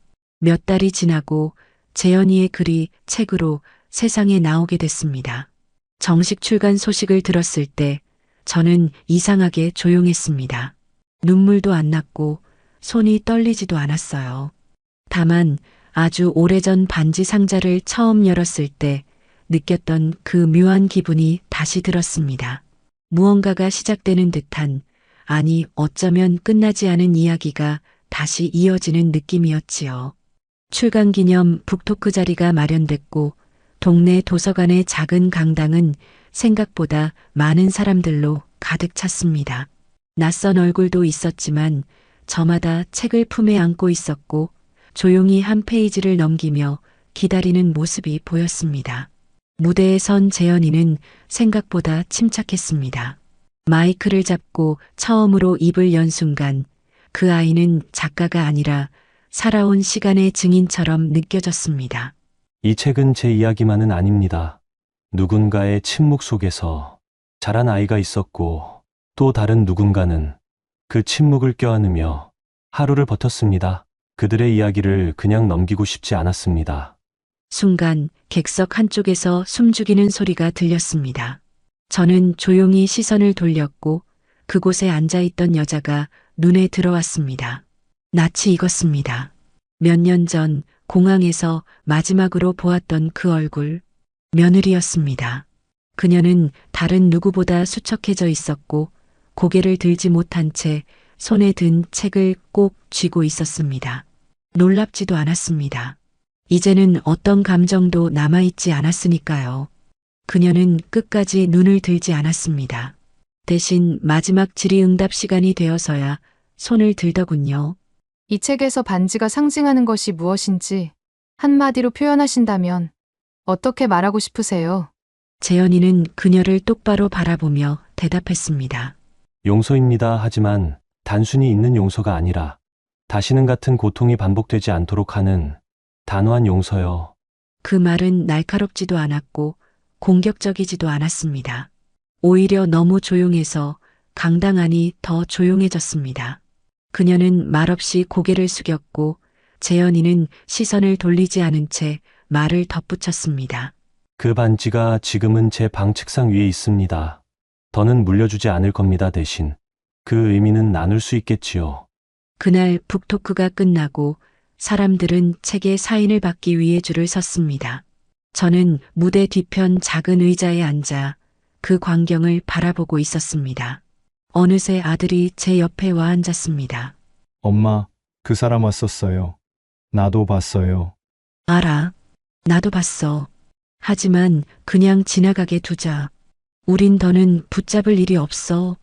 몇 달이 지나고 재현이의 글이 책으로 세상에 나오게 됐습니다. 정식 출간 소식을 들었을 때 저는 이상하게 조용했습니다. 눈물도 안 났고 손이 떨리지도 않았어요. 다만 아주 오래전 반지 상자를 처음 열었을 때 느꼈던 그 묘한 기분이 다시 들었습니다. 무언가가 시작되는 듯한, 아니 어쩌면 끝나지 않은 이야기가 다시 이어지는 느낌이었지요. 출간 기념 북토크 자리가 마련됐고 동네 도서관의 작은 강당은 생각보다 많은 사람들로 가득 찼습니다. 낯선 얼굴도 있었지만 저마다 책을 품에 안고 있었고 조용히 한 페이지를 넘기며 기다리는 모습이 보였습니다. 무대에 선 재현이는 생각보다 침착했습니다. 마이크를 잡고 처음으로 입을 연 순간 그 아이는 작가가 아니라 살아온 시간의 증인처럼 느껴졌습니다. 이 책은 제 이야기만은 아닙니다. 누군가의 침묵 속에서 자란 아이가 있었고 또 다른 누군가는 그 침묵을 껴안으며 하루를 버텼습니다. 그들의 이야기를 그냥 넘기고 싶지 않았습니다. 순간 객석 한쪽에서 숨죽이는 소리가 들렸습니다. 저는 조용히 시선을 돌렸고 그곳에 앉아있던 여자가 눈에 들어왔습니다. 낯이 익었습니다. 몇 년 전 공항에서 마지막으로 보았던 그 얼굴, 며느리였습니다. 그녀는 다른 누구보다 수척해져 있었고 고개를 들지 못한 채 손에 든 책을 꼭 쥐고 있었습니다. 놀랍지도 않았습니다. 이제는 어떤 감정도 남아있지 않았으니까요. 그녀는 끝까지 눈을 들지 않았습니다. 대신 마지막 질의응답 시간이 되어서야 손을 들더군요. 이 책에서 반지가 상징하는 것이 무엇인지 한마디로 표현하신다면 어떻게 말하고 싶으세요? 재현이는 그녀를 똑바로 바라보며 대답했습니다. 용서입니다. 하지만 단순히 있는 용서가 아니라 다시는 같은 고통이 반복되지 않도록 하는 단호한 용서요. 그 말은 날카롭지도 않았고 공격적이지도 않았습니다. 오히려 너무 조용해서 강당안이 더 조용해졌습니다. 그녀는 말없이 고개를 숙였고 재현이는 시선을 돌리지 않은 채 말을 덧붙였습니다. 그 반지가 지금은 제 방 책상 위에 있습니다. 더는 물려주지 않을 겁니다. 대신 그 의미는 나눌 수 있겠지요. 그날 북토크가 끝나고 사람들은 책의 사인을 받기 위해 줄을 섰습니다. 저는 무대 뒤편 작은 의자에 앉아 그 광경을 바라보고 있었습니다. 어느새 아들이 제 옆에 와 앉았습니다. 엄마, 그 사람 왔었어요. 나도 봤어요. 알아. 나도 봤어. 하지만 그냥 지나가게 두자. 우린 더는 붙잡을 일이 없어.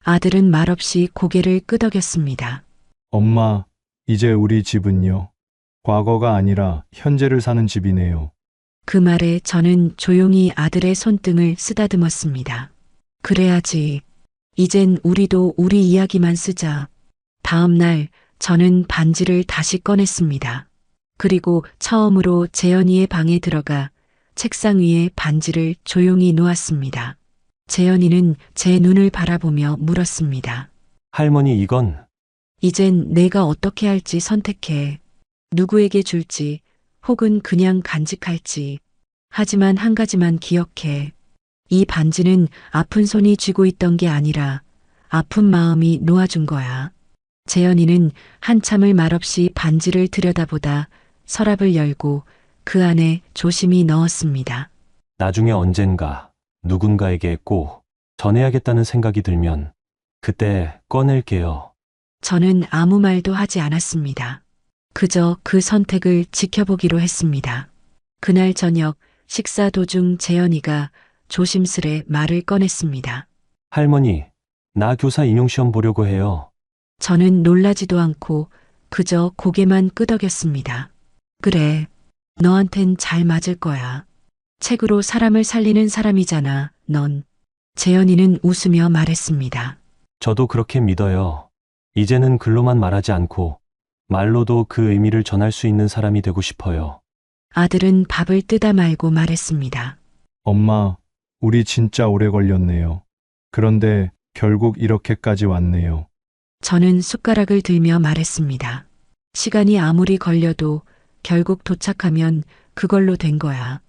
아들은 말없이 고개를 끄덕였습니다. 엄마, 이제 우리 집은요. 과거가 아니라 현재를 사는 집이네요. 그 말에 저는 조용히 아들의 손등을 쓰다듬었습니다. 그래야지. 이젠 우리도 우리 이야기만 쓰자. 다음 날 저는 반지를 다시 꺼냈습니다. 그리고 처음으로 재현이의 방에 들어가 책상 위에 반지를 조용히 놓았습니다. 재현이는 제 눈을 바라보며 물었습니다. 할머니, 이건 이젠 내가 어떻게 할지 선택해. 누구에게 줄지 혹은 그냥 간직할지. 하지만 한 가지만 기억해. 이 반지는 아픈 손이 쥐고 있던 게 아니라 아픈 마음이 놓아준 거야. 재현이는 한참을 말없이 반지를 들여다보다 서랍을 열고 그 안에 조심히 넣었습니다. 나중에 언젠가 누군가에게 꼭 전해야겠다는 생각이 들면 그때 꺼낼게요. 저는 아무 말도 하지 않았습니다. 그저 그 선택을 지켜보기로 했습니다. 그날 저녁 식사 도중 재현이가 조심스레 말을 꺼냈습니다. 할머니, 나 교사 임용시험 보려고 해요. 저는 놀라지도 않고 그저 고개만 끄덕였습니다. 그래, 너한텐 잘 맞을 거야. 책으로 사람을 살리는 사람이잖아, 넌. 재현이는 웃으며 말했습니다. 저도 그렇게 믿어요. 이제는 글로만 말하지 않고 말로도 그 의미를 전할 수 있는 사람이 되고 싶어요. 아들은 밥을 뜨다 말고 말했습니다. 엄마, 우리 진짜 오래 걸렸네요. 그런데 결국 이렇게까지 왔네요. 저는 숟가락을 들며 말했습니다. 시간이 아무리 걸려도 결국 도착하면 그걸로 된 거야.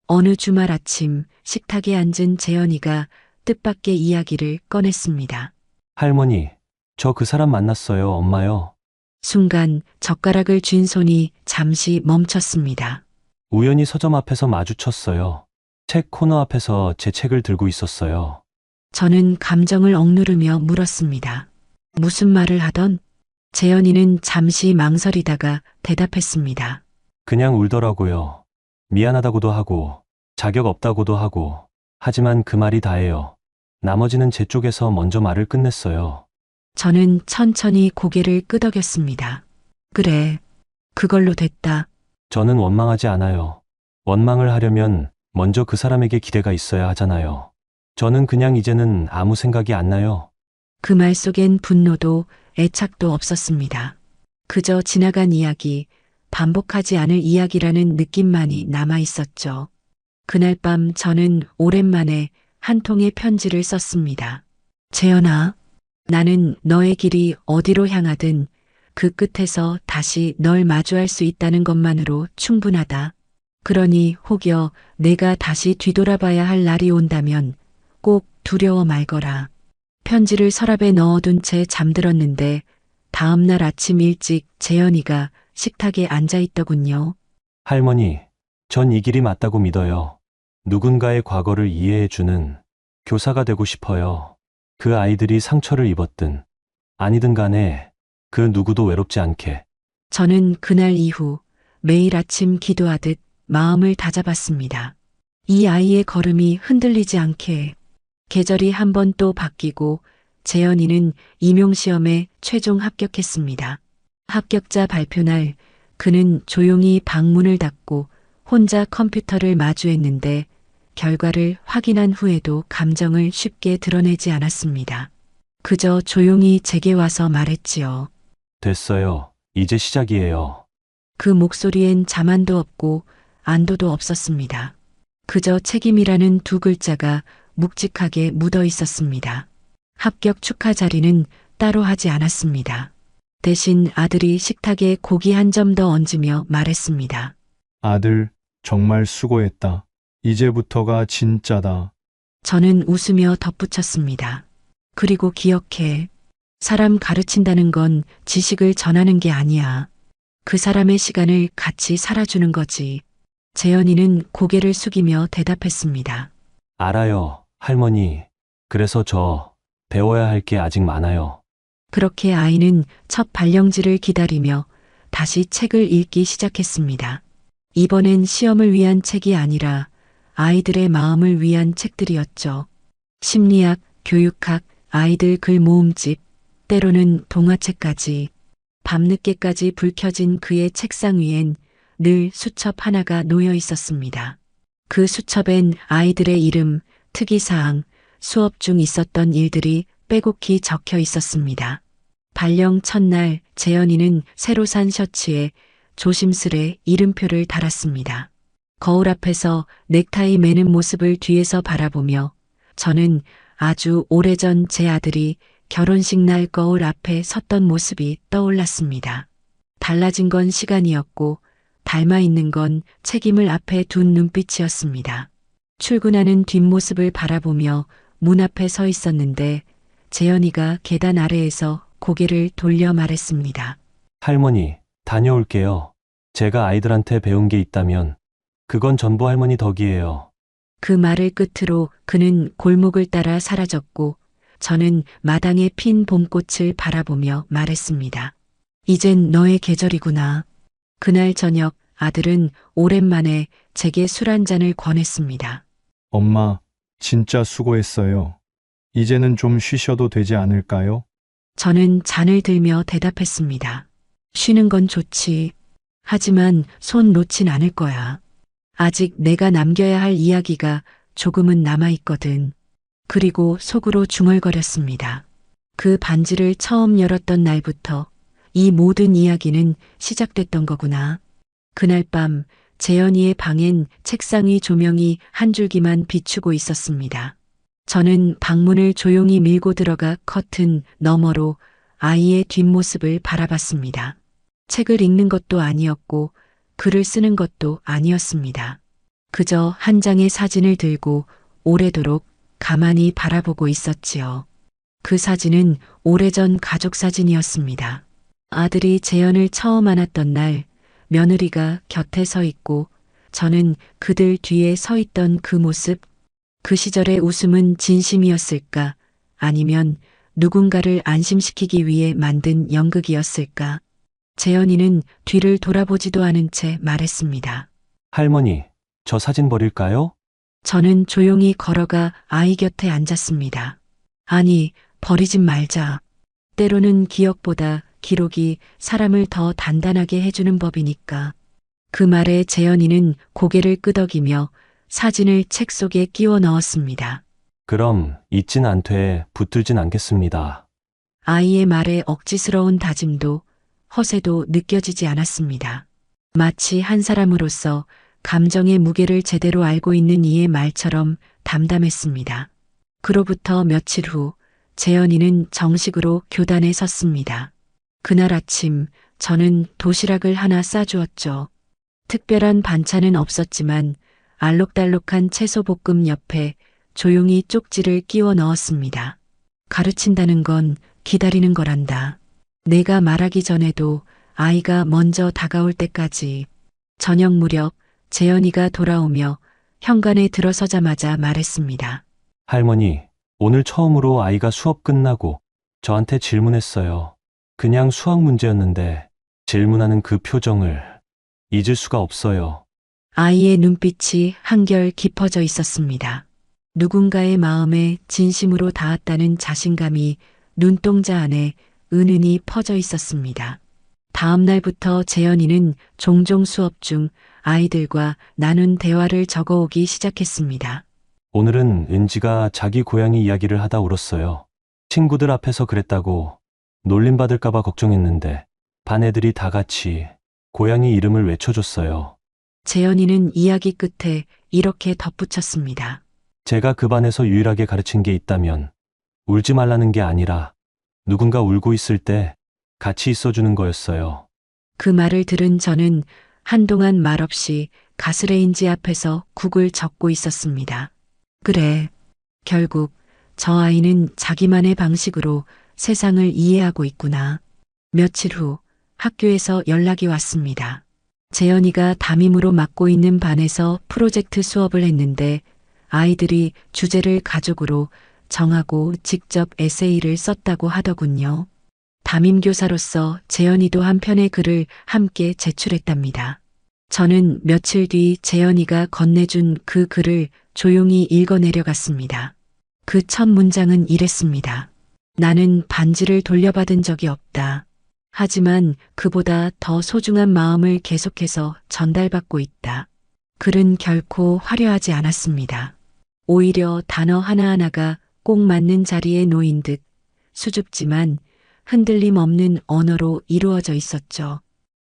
어느 주말 아침 식탁에 앉은 재현이가 뜻밖의 이야기를 꺼냈습니다. 할머니, 저 그 사람 만났어요, 엄마요. 순간 젓가락을 쥔 손이 잠시 멈췄습니다. 우연히 서점 앞에서 마주쳤어요. 책 코너 앞에서 제 책을 들고 있었어요. 저는 감정을 억누르며 물었습니다. 무슨 말을 하던? 재현이는 잠시 망설이다가 대답했습니다. 그냥 울더라고요. 미안하다고도 하고, 자격 없다고도 하고, 하지만 그 말이 다예요. 나머지는 제 쪽에서 먼저 말을 끝냈어요. 저는 천천히 고개를 끄덕였습니다. 그래, 그걸로 됐다. 저는 원망하지 않아요. 원망을 하려면 먼저 그 사람에게 기대가 있어야 하잖아요. 저는 그냥 이제는 아무 생각이 안 나요. 그 말 속엔 분노도 애착도 없었습니다. 그저 지나간 이야기, 반복하지 않을 이야기라는 느낌만이 남아 있었죠. 그날 밤 저는 오랜만에 한 통의 편지를 썼습니다. 재현아, 나는 너의 길이 어디로 향하든 그 끝에서 다시 널 마주할 수 있다는 것만으로 충분하다. 그러니 혹여 내가 다시 뒤돌아봐야 할 날이 온다면 꼭 두려워 말거라. 편지를 서랍에 넣어둔 채 잠들었는데 다음 날 아침 일찍 재현이가 식탁에 앉아 있더군요. 할머니, 전 이 길이 맞다고 믿어요. 누군가의 과거를 이해해주는 교사가 되고 싶어요. 그 아이들이 상처를 입었든 아니든 간에 그 누구도 외롭지 않게. 저는 그날 이후 매일 아침 기도하듯 마음을 다잡았습니다. 이 아이의 걸음이 흔들리지 않게. 계절이 한 번 또 바뀌고 재현이는 임용시험에 최종 합격했습니다. 합격자 발표 날 그는 조용히 방문을 닫고 혼자 컴퓨터를 마주했는데 결과를 확인한 후에도 감정을 쉽게 드러내지 않았습니다. 그저 조용히 제게 와서 말했지요. 됐어요. 이제 시작이에요. 그 목소리엔 자만도 없고 안도도 없었습니다. 그저 책임이라는 두 글자가 묵직하게 묻어 있었습니다. 합격 축하 자리는 따로 하지 않았습니다. 대신 아들이 식탁에 고기 한 점 더 얹으며 말했습니다. 아들, 정말 수고했다. 이제부터가 진짜다. 저는 웃으며 덧붙였습니다. 그리고 기억해. 사람 가르친다는 건 지식을 전하는 게 아니야. 그 사람의 시간을 같이 살아주는 거지. 재현이는 고개를 숙이며 대답했습니다. 알아요, 할머니. 그래서 저 배워야 할 게 아직 많아요. 그렇게 아이는 첫 발령지를 기다리며 다시 책을 읽기 시작했습니다. 이번엔 시험을 위한 책이 아니라 아이들의 마음을 위한 책들이었죠. 심리학, 교육학, 아이들 글 모음집, 때로는 동화책까지. 밤늦게까지 불 켜진 그의 책상 위엔 늘 수첩 하나가 놓여 있었습니다. 그 수첩엔 아이들의 이름, 특이사항, 수업 중 있었던 일들이 빼곡히 적혀 있었습니다. 발령 첫날 재현이는 새로 산 셔츠에 조심스레 이름표를 달았습니다. 거울 앞에서 넥타이 매는 모습을 뒤에서 바라보며 저는 아주 오래전 제 아들이 결혼식 날 거울 앞에 섰던 모습이 떠올랐습니다. 달라진 건 시간이었고 닮아 있는 건 책임을 앞에 둔 눈빛이었습니다. 출근하는 뒷모습을 바라보며 문 앞에 서 있었는데 재현이가 계단 아래에서 고개를 돌려 말했습니다. 할머니, 다녀올게요. 제가 아이들한테 배운 게 있다면 그건 전부 할머니 덕이에요. 그 말을 끝으로 그는 골목을 따라 사라졌고 저는 마당에 핀 봄꽃을 바라보며 말했습니다. 이젠 너의 계절이구나. 그날 저녁 아들은 오랜만에 제게 술 한 잔을 권했습니다. 엄마, 진짜 수고했어요. 이제는 좀 쉬셔도 되지 않을까요? 저는 잔을 들며 대답했습니다. 쉬는 건 좋지. 하지만 손 놓진 않을 거야. 아직 내가 남겨야 할 이야기가 조금은 남아있거든. 그리고 속으로 중얼거렸습니다. 그 반지를 처음 열었던 날부터 이 모든 이야기는 시작됐던 거구나. 그날 밤 재현이의 방엔 책상 위 조명이 한 줄기만 비추고 있었습니다. 저는 방문을 조용히 밀고 들어가 커튼 너머로 아이의 뒷모습을 바라봤습니다. 책을 읽는 것도 아니었고 글을 쓰는 것도 아니었습니다. 그저 한 장의 사진을 들고 오래도록 가만히 바라보고 있었지요. 그 사진은 오래전 가족 사진이었습니다. 아들이 재현을 처음 안았던 날 며느리가 곁에 서 있고 저는 그들 뒤에 서 있던 그 모습, 그 시절의 웃음은 진심이었을까? 아니면 누군가를 안심시키기 위해 만든 연극이었을까? 재현이는 뒤를 돌아보지도 않은 채 말했습니다. 할머니, 저 사진 버릴까요? 저는 조용히 걸어가 아이 곁에 앉았습니다. 아니, 버리진 말자. 때로는 기억보다 기록이 사람을 더 단단하게 해주는 법이니까. 그 말에 재현이는 고개를 끄덕이며 사진을 책 속에 끼워 넣었습니다. 그럼 잊진 않되 붙들진 않겠습니다. 아이의 말에 억지스러운 다짐도 허세도 느껴지지 않았습니다. 마치 한 사람으로서 감정의 무게를 제대로 알고 있는 이의 말처럼 담담했습니다. 그로부터 며칠 후 재현이는 정식으로 교단에 섰습니다. 그날 아침 저는 도시락을 하나 싸주었죠. 특별한 반찬은 없었지만 알록달록한 채소볶음 옆에 조용히 쪽지를 끼워 넣었습니다. 가르친다는 건 기다리는 거란다. 내가 말하기 전에도 아이가 먼저 다가올 때까지. 저녁 무렵 재현이가 돌아오며 현관에 들어서자마자 말했습니다. 할머니, 오늘 처음으로 아이가 수업 끝나고 저한테 질문했어요. 그냥 수학 문제였는데 질문하는 그 표정을 잊을 수가 없어요. 아이의 눈빛이 한결 깊어져 있었습니다. 누군가의 마음에 진심으로 닿았다는 자신감이 눈동자 안에 은은히 퍼져 있었습니다. 다음 날부터 재현이는 종종 수업 중 아이들과 나눈 대화를 적어오기 시작했습니다. 오늘은 은지가 자기 고양이 이야기를 하다 울었어요. 친구들 앞에서 그랬다고 놀림받을까봐 걱정했는데 반 애들이 다 같이 고양이 이름을 외쳐줬어요. 재현이는 이야기 끝에 이렇게 덧붙였습니다. 제가 그 반에서 유일하게 가르친 게 있다면 울지 말라는 게 아니라 누군가 울고 있을 때 같이 있어주는 거였어요. 그 말을 들은 저는 한동안 말없이 가스레인지 앞에서 국을 적고 있었습니다. 그래, 결국 저 아이는 자기만의 방식으로 세상을 이해하고 있구나. 며칠 후 학교에서 연락이 왔습니다. 재현이가 담임으로 맡고 있는 반에서 프로젝트 수업을 했는데 아이들이 주제를 가족으로 정하고 직접 에세이를 썼다고 하더군요. 담임교사로서 재현이도 한 편의 글을 함께 제출했답니다. 저는 며칠 뒤 재현이가 건네준 그 글을 조용히 읽어내려갔습니다. 그 첫 문장은 이랬습니다. 나는 반지를 돌려받은 적이 없다. 하지만 그보다 더 소중한 마음을 계속해서 전달받고 있다. 글은 결코 화려하지 않았습니다. 오히려 단어 하나하나가 꼭 맞는 자리에 놓인 듯 수줍지만 흔들림 없는 언어로 이루어져 있었죠.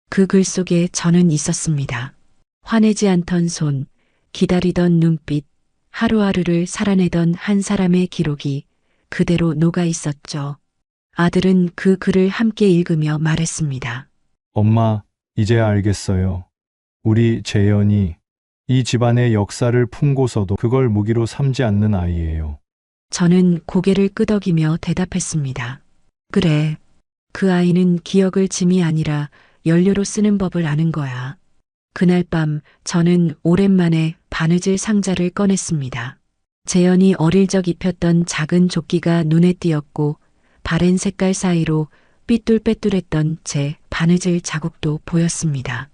그 글 속에 저는 있었습니다. 화내지 않던 손, 기다리던 눈빛, 하루하루를 살아내던 한 사람의 기록이 그대로 녹아 있었죠. 아들은 그 글을 함께 읽으며 말했습니다. 엄마, 이제 알겠어요. 우리 재현이 이 집안의 역사를 품고서도 그걸 무기로 삼지 않는 아이예요. 저는 고개를 끄덕이며 대답했습니다. 그래, 그 아이는 기억을 짐이 아니라 연료로 쓰는 법을 아는 거야. 그날 밤 저는 오랜만에 바느질 상자를 꺼냈습니다. 재현이 어릴 적 입혔던 작은 조끼가 눈에 띄었고 바랜 색깔 사이로 삐뚤빼뚤했던 제 바느질 자국도 보였습니다.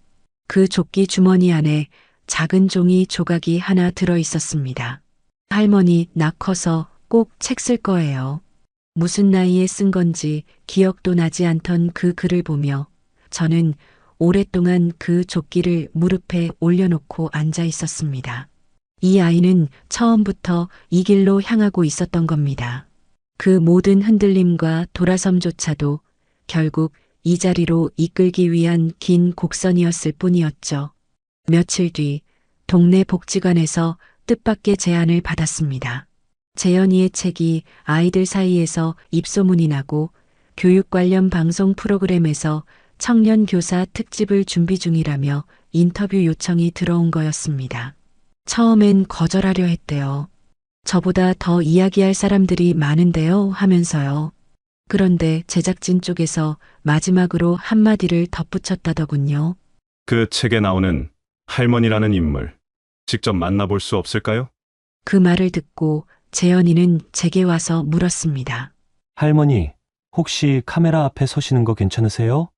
그 조끼 주머니 안에 작은 종이 조각이 하나 들어 있었습니다. 할머니, 나 커서 꼭 책 쓸 거예요. 무슨 나이에 쓴 건지 기억도 나지 않던 그 글을 보며 저는 오랫동안 그 조끼를 무릎에 올려놓고 앉아 있었습니다. 이 아이는 처음부터 이 길로 향하고 있었던 겁니다. 그 모든 흔들림과 돌아섬조차도 결국 이 자리로 이끌기 위한 긴 곡선이었을 뿐이었죠. 며칠 뒤 동네 복지관에서 뜻밖의 제안을 받았습니다. 재현이의 책이 아이들 사이에서 입소문이 나고 교육 관련 방송 프로그램에서 청년 교사 특집을 준비 중이라며 인터뷰 요청이 들어온 거였습니다. 처음엔 거절하려 했대요. 저보다 더 이야기할 사람들이 많은데요 하면서요. 그런데 제작진 쪽에서 마지막으로 한마디를 덧붙였다더군요. 그 책에 나오는 할머니라는 인물, 직접 만나볼 수 없을까요? 그 말을 듣고 재현이는 제게 와서 물었습니다. 할머니, 혹시 카메라 앞에 서시는 거 괜찮으세요?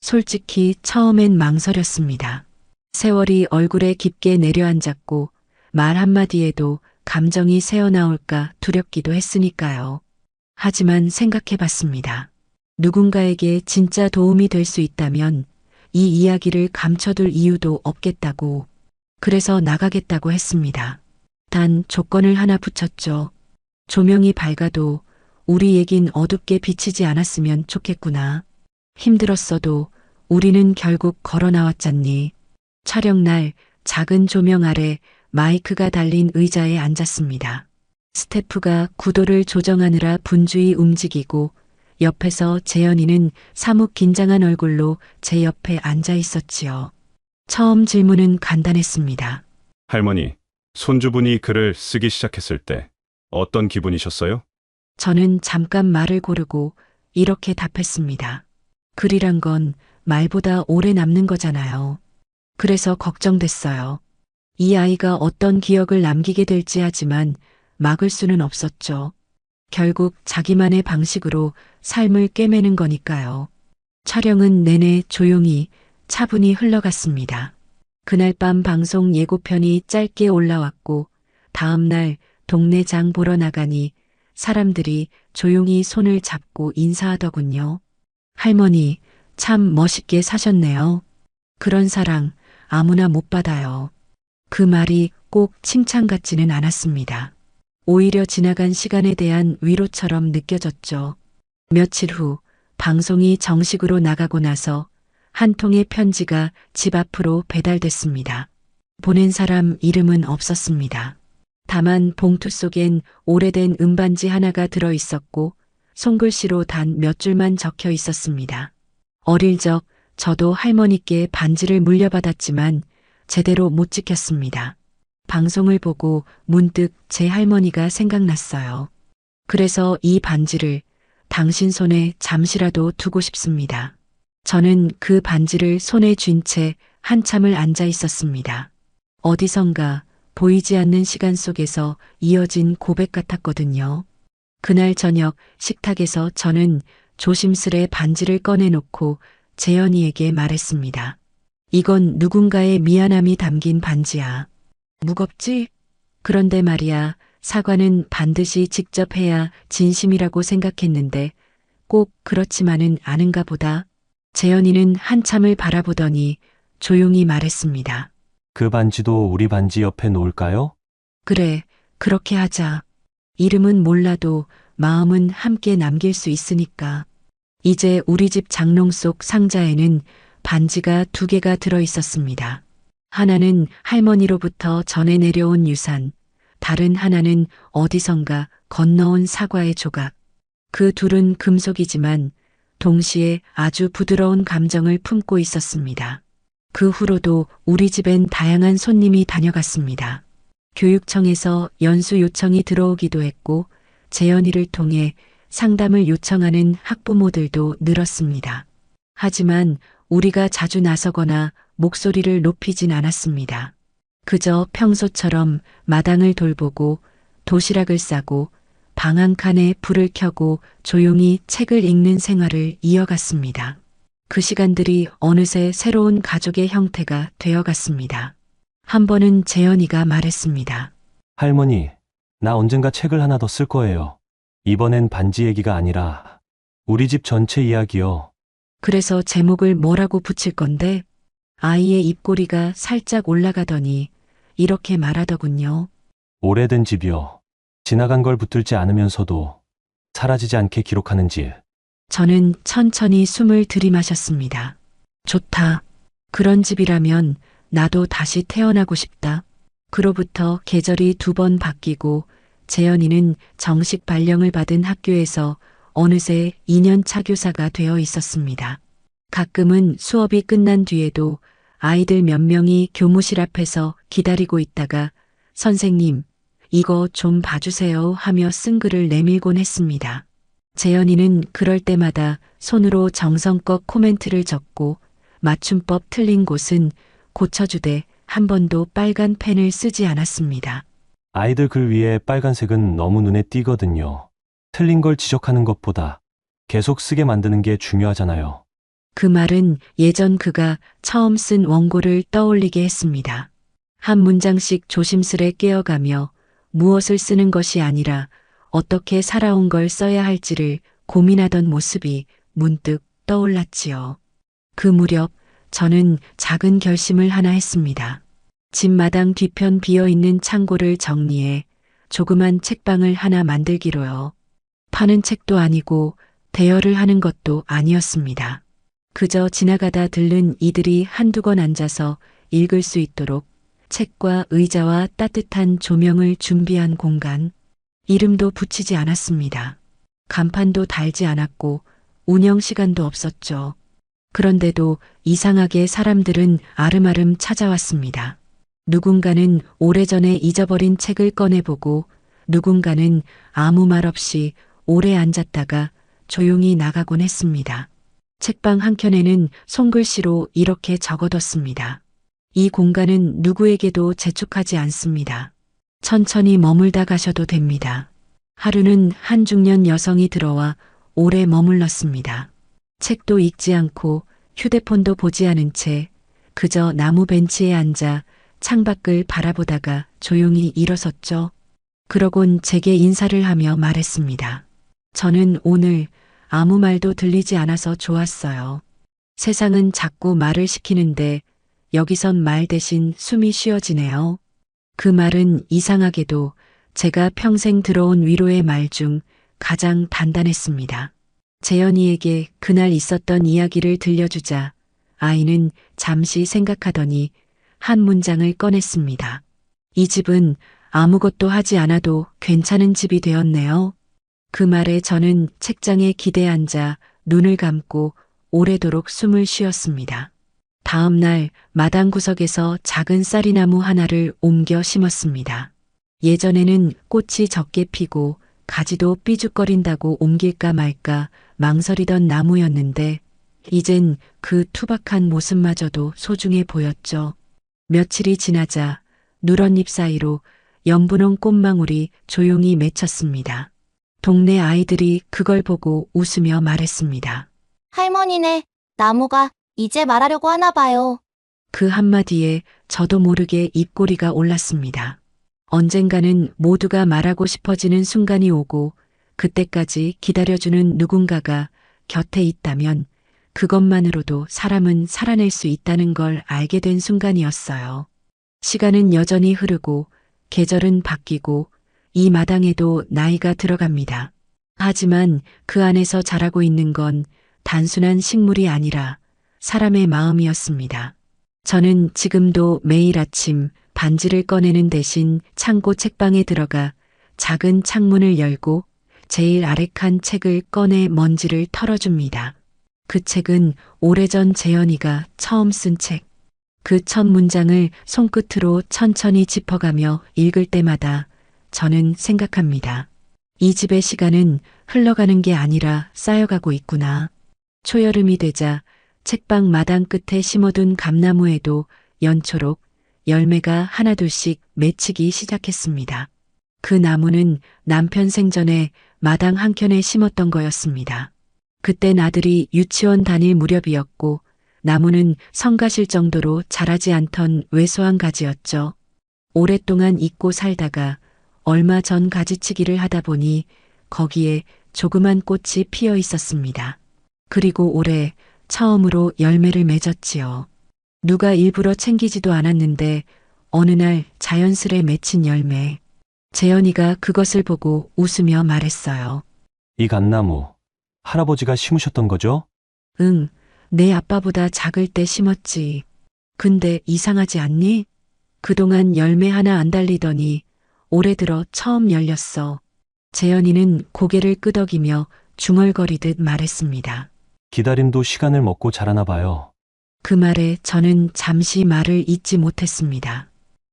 솔직히 처음엔 망설였습니다. 세월이 얼굴에 깊게 내려앉았고 말 한마디에도 감정이 새어나올까 두렵기도 했으니까요. 하지만 생각해봤습니다. 누군가에게 진짜 도움이 될 수 있다면 이 이야기를 감춰둘 이유도 없겠다고. 그래서 나가겠다고 했습니다. 단 조건을 하나 붙였죠. 조명이 밝아도 우리 얘긴 어둡게 비치지 않았으면 좋겠구나. 힘들었어도 우리는 결국 걸어 나왔잖니. 촬영 날 작은 조명 아래 마이크가 달린 의자에 앉았습니다. 스태프가 구도를 조정하느라 분주히 움직이고 옆에서 재현이는 사뭇 긴장한 얼굴로 제 옆에 앉아 있었지요. 처음 질문은 간단했습니다. 할머니, 손주분이 글을 쓰기 시작했을 때 어떤 기분이셨어요? 저는 잠깐 말을 고르고 이렇게 답했습니다. 글이란 건 말보다 오래 남는 거잖아요. 그래서 걱정됐어요. 이 아이가 어떤 기억을 남기게 될지 하지만 막을 수는 없었죠. 결국 자기만의 방식으로 삶을 꿰매는 거니까요. 촬영은 내내 조용히 차분히 흘러갔습니다. 그날 밤 방송 예고편이 짧게 올라왔고 다음 날 동네 장 보러 나가니 사람들이 조용히 손을 잡고 인사하더군요. 할머니, 참 멋있게 사셨네요. 그런 사랑 아무나 못 받아요. 그 말이 꼭 칭찬 같지는 않았습니다. 오히려 지나간 시간에 대한 위로처럼 느껴졌죠. 며칠 후 방송이 정식으로 나가고 나서 한 통의 편지가 집 앞으로 배달됐습니다. 보낸 사람 이름은 없었습니다. 다만 봉투 속엔 오래된 음반지 하나가 들어 있었고 손글씨로 단 몇 줄만 적혀 있었습니다. 어릴 적 저도 할머니께 반지를 물려받았지만 제대로 못 지켰습니다. 방송을 보고 문득 제 할머니가 생각났어요. 그래서 이 반지를 당신 손에 잠시라도 두고 싶습니다. 저는 그 반지를 손에 쥔 채 한참을 앉아 있었습니다. 어디선가 보이지 않는 시간 속에서 이어진 고백 같았거든요. 그날 저녁 식탁에서 저는 조심스레 반지를 꺼내놓고 재현이에게 말했습니다. 이건 누군가의 미안함이 담긴 반지야. 무겁지? 그런데 말이야, 사과는 반드시 직접 해야 진심이라고 생각했는데 꼭 그렇지만은 않은가 보다. 재현이는 한참을 바라보더니 조용히 말했습니다. 그 반지도 우리 반지 옆에 놓을까요? 그래, 그렇게 하자. 이름은 몰라도 마음은 함께 남길 수 있으니까. 이제 우리 집 장롱 속 상자에는 반지가 2개가 들어 있었습니다. 하나는 할머니로부터 전해 내려온 유산, 다른 하나는 어디선가 건너온 사과의 조각. 그 둘은 금속이지만 동시에 아주 부드러운 감정을 품고 있었습니다. 그 후로도 우리 집엔 다양한 손님이 다녀갔습니다. 교육청에서 연수 요청이 들어오기도 했고 재현이를 통해 상담을 요청하는 학부모들도 늘었습니다. 하지만 우리가 자주 나서거나 목소리를 높이진 않았습니다. 그저 평소처럼 마당을 돌보고 도시락을 싸고 방 한 칸에 불을 켜고 조용히 책을 읽는 생활을 이어갔습니다. 그 시간들이 어느새 새로운 가족의 형태가 되어갔습니다. 한 번은 재현이가 말했습니다. 할머니, 나 언젠가 책을 하나 더 쓸 거예요. 이번엔 반지 얘기가 아니라 우리 집 전체 이야기요. 그래서 제목을 뭐라고 붙일 건데 아이의 입꼬리가 살짝 올라가더니 이렇게 말하더군요. 오래된 집이요. 지나간 걸 붙들지 않으면서도 사라지지 않게 기록하는 집. 저는 천천히 숨을 들이마셨습니다. 좋다. 그런 집이라면 나도 다시 태어나고 싶다. 그로부터 계절이 2번 바뀌고 재현이는 정식 발령을 받은 학교에서 어느새 2년 차 교사가 되어 있었습니다. 가끔은 수업이 끝난 뒤에도 아이들 몇 명이 교무실 앞에서 기다리고 있다가 선생님, 이거 좀 봐주세요 하며 쓴 글을 내밀곤 했습니다. 재현이는 그럴 때마다 손으로 정성껏 코멘트를 적고 맞춤법 틀린 곳은 고쳐주되 한 번도 빨간 펜을 쓰지 않았습니다. 아이들 글 위에 빨간색은 너무 눈에 띄거든요. 틀린 걸 지적하는 것보다 계속 쓰게 만드는 게 중요하잖아요. 그 말은 예전 그가 처음 쓴 원고를 떠올리게 했습니다. 한 문장씩 조심스레 깨어가며 무엇을 쓰는 것이 아니라 어떻게 살아온 걸 써야 할지를 고민하던 모습이 문득 떠올랐지요. 그 무렵 저는 작은 결심을 하나 했습니다. 집 마당 뒤편 비어있는 창고를 정리해 조그만 책방을 하나 만들기로요. 파는 책도 아니고 대여를 하는 것도 아니었습니다. 그저 지나가다 들른 이들이 한두 권 앉아서 읽을 수 있도록 책과 의자와 따뜻한 조명을 준비한 공간. 이름도 붙이지 않았습니다. 간판도 달지 않았고 운영 시간도 없었죠. 그런데도 이상하게 사람들은 아름아름 찾아왔습니다. 누군가는 오래전에 잊어버린 책을 꺼내보고 누군가는 아무 말 없이 오래 앉았다가 조용히 나가곤 했습니다. 책방 한켠에는 손글씨로 이렇게 적어뒀습니다. 이 공간은 누구에게도 재촉하지 않습니다. 천천히 머물다 가셔도 됩니다. 하루는 한 중년 여성이 들어와 오래 머물렀습니다. 책도 읽지 않고 휴대폰도 보지 않은 채 그저 나무 벤치에 앉아 창밖을 바라보다가 조용히 일어섰죠. 그러곤 제게 인사를 하며 말했습니다. 저는 오늘 아무 말도 들리지 않아서 좋았어요. 세상은 자꾸 말을 시키는데 여기선 말 대신 숨이 쉬어지네요. 그 말은 이상하게도 제가 평생 들어온 위로의 말 중 가장 단단했습니다. 재현이에게 그날 있었던 이야기를 들려주자 아이는 잠시 생각하더니 한 문장을 꺼냈습니다. 이 집은 아무것도 하지 않아도 괜찮은 집이 되었네요. 그 말에 저는 책장에 기대 앉아 눈을 감고 오래도록 숨을 쉬었습니다. 다음 날 마당 구석에서 작은 쌀이나무 하나를 옮겨 심었습니다. 예전에는 꽃이 적게 피고 가지도 삐죽거린다고 옮길까 말까 망설이던 나무였는데 이젠 그 투박한 모습마저도 소중해 보였죠. 며칠이 지나자 누런 잎 사이로 연분홍 꽃망울이 조용히 맺혔습니다. 동네 아이들이 그걸 보고 웃으며 말했습니다. 할머니네, 나무가 이제 말하려고 하나 봐요. 그 한마디에 저도 모르게 입꼬리가 올랐습니다. 언젠가는 모두가 말하고 싶어지는 순간이 오고 그때까지 기다려주는 누군가가 곁에 있다면 그것만으로도 사람은 살아낼 수 있다는 걸 알게 된 순간이었어요. 시간은 여전히 흐르고 계절은 바뀌고 이 마당에도 나이가 들어갑니다. 하지만 그 안에서 자라고 있는 건 단순한 식물이 아니라 사람의 마음이었습니다. 저는 지금도 매일 아침 반지를 꺼내는 대신 창고 책방에 들어가 작은 창문을 열고 제일 아래 칸 책을 꺼내 먼지를 털어줍니다. 그 책은 오래전 재현이가 처음 쓴 책. 그 첫 문장을 손끝으로 천천히 짚어가며 읽을 때마다 저는 생각합니다. 이 집의 시간은 흘러가는 게 아니라 쌓여가고 있구나. 초여름이 되자 책방 마당 끝에 심어둔 감나무에도 연초록 열매가 하나둘씩 맺히기 시작했습니다. 그 나무는 남편 생전에 마당 한켠에 심었던 거였습니다. 그땐 아들이 유치원 다닐 무렵이었고 나무는 성가실 정도로 자라지 않던 왜소한 가지였죠. 오랫동안 잊고 살다가 얼마 전 가지치기를 하다 보니 거기에 조그만 꽃이 피어 있었습니다. 그리고 올해 처음으로 열매를 맺었지요. 누가 일부러 챙기지도 않았는데 어느 날 자연스레 맺힌 열매. 재현이가 그것을 보고 웃으며 말했어요. 이 감나무, 할아버지가 심으셨던 거죠? 응, 내 아빠보다 작을 때 심었지. 근데 이상하지 않니? 그동안 열매 하나 안 달리더니 올해 들어 처음 열렸어. 재현이는 고개를 끄덕이며 중얼거리듯 말했습니다. 기다림도 시간을 먹고 자라나 봐요. 그 말에 저는 잠시 말을 잇지 못했습니다.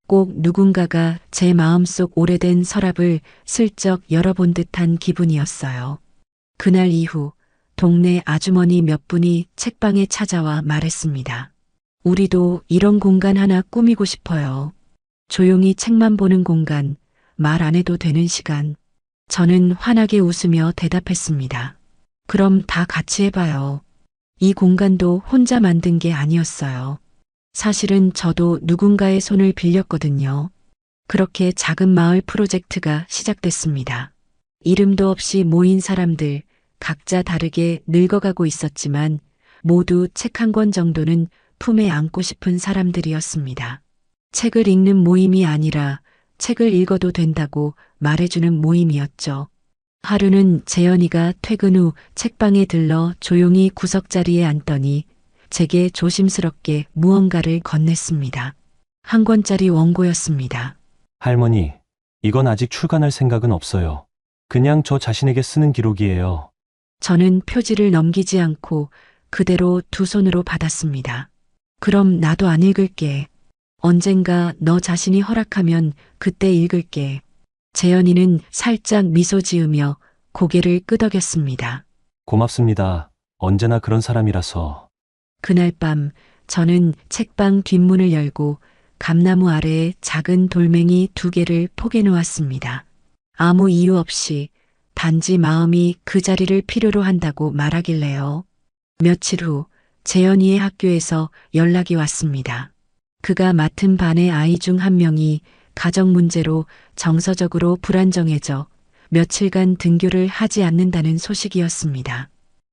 꼭 누군가가 제 마음속 오래된 서랍을 슬쩍 열어본 듯한 기분이었어요. 그날 이후 동네 아주머니 몇 분이 책방에 찾아와 말했습니다. 우리도 이런 공간 하나 꾸미고 싶어요. 조용히 책만 보는 공간, 말 안 해도 되는 시간. 저는 환하게 웃으며 대답했습니다. 그럼 다 같이 해봐요. 이 공간도 혼자 만든 게 아니었어요. 사실은 저도 누군가의 손을 빌렸거든요. 그렇게 작은 마을 프로젝트가 시작됐습니다. 이름도 없이 모인 사람들, 각자 다르게 늙어가고 있었지만 모두 책 한 권 정도는 품에 안고 싶은 사람들이었습니다. 책을 읽는 모임이 아니라 책을 읽어도 된다고 말해주는 모임이었죠. 하루는 재현이가 퇴근 후 책방에 들러 조용히 구석자리에 앉더니 제게 조심스럽게 무언가를 건넸습니다. 한 권짜리 원고였습니다. 할머니, 이건 아직 출간할 생각은 없어요. 그냥 저 자신에게 쓰는 기록이에요. 저는 표지를 넘기지 않고 그대로 두 손으로 받았습니다. 그럼 나도 안 읽을게. 언젠가 너 자신이 허락하면 그때 읽을게. 재현이는 살짝 미소 지으며 고개를 끄덕였습니다. 고맙습니다. 언제나 그런 사람이라서. 그날 밤 저는 책방 뒷문을 열고 감나무 아래에 작은 돌멩이 2개를 포개 놓았습니다. 아무 이유 없이 단지 마음이 그 자리를 필요로 한다고 말하길래요. 며칠 후 재현이의 학교에서 연락이 왔습니다. 그가 맡은 반의 아이 중 한 명이 가정 문제로 정서적으로 불안정해져 며칠간 등교를 하지 않는다는 소식이었습니다.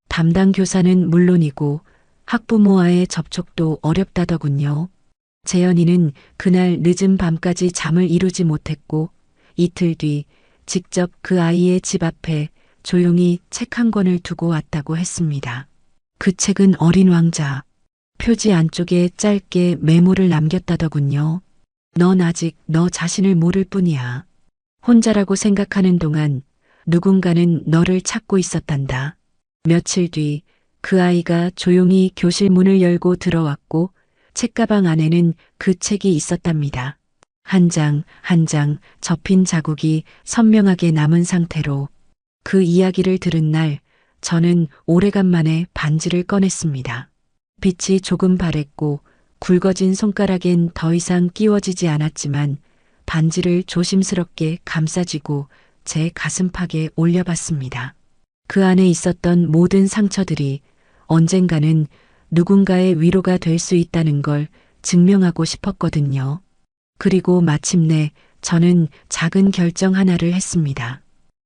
담당 교사는 물론이고 학부모와의 접촉도 어렵다더군요. 재현이는 그날 늦은 밤까지 잠을 이루지 못했고 이틀 뒤 직접 그 아이의 집 앞에 조용히 책 한 권을 두고 왔다고 했습니다. 그 책은 어린 왕자. 표지 안쪽에 짧게 메모를 남겼다더군요. 넌 아직 너 자신을 모를 뿐이야. 혼자라고 생각하는 동안 누군가는 너를 찾고 있었단다. 며칠 뒤 그 아이가 조용히 교실 문을 열고 들어왔고 책가방 안에는 그 책이 있었답니다. 한 장 한 장 접힌 자국이 선명하게 남은 상태로 그 이야기를 들은 날 저는 오래간만에 반지를 꺼냈습니다. 빛이 조금 바랬고 굵어진 손가락엔 더 이상 끼워지지 않았지만 반지를 조심스럽게 감싸쥐고 제 가슴팍에 올려봤습니다. 그 안에 있었던 모든 상처들이 언젠가는 누군가의 위로가 될 수 있다는 걸 증명하고 싶었거든요. 그리고 마침내 저는 작은 결정 하나를 했습니다.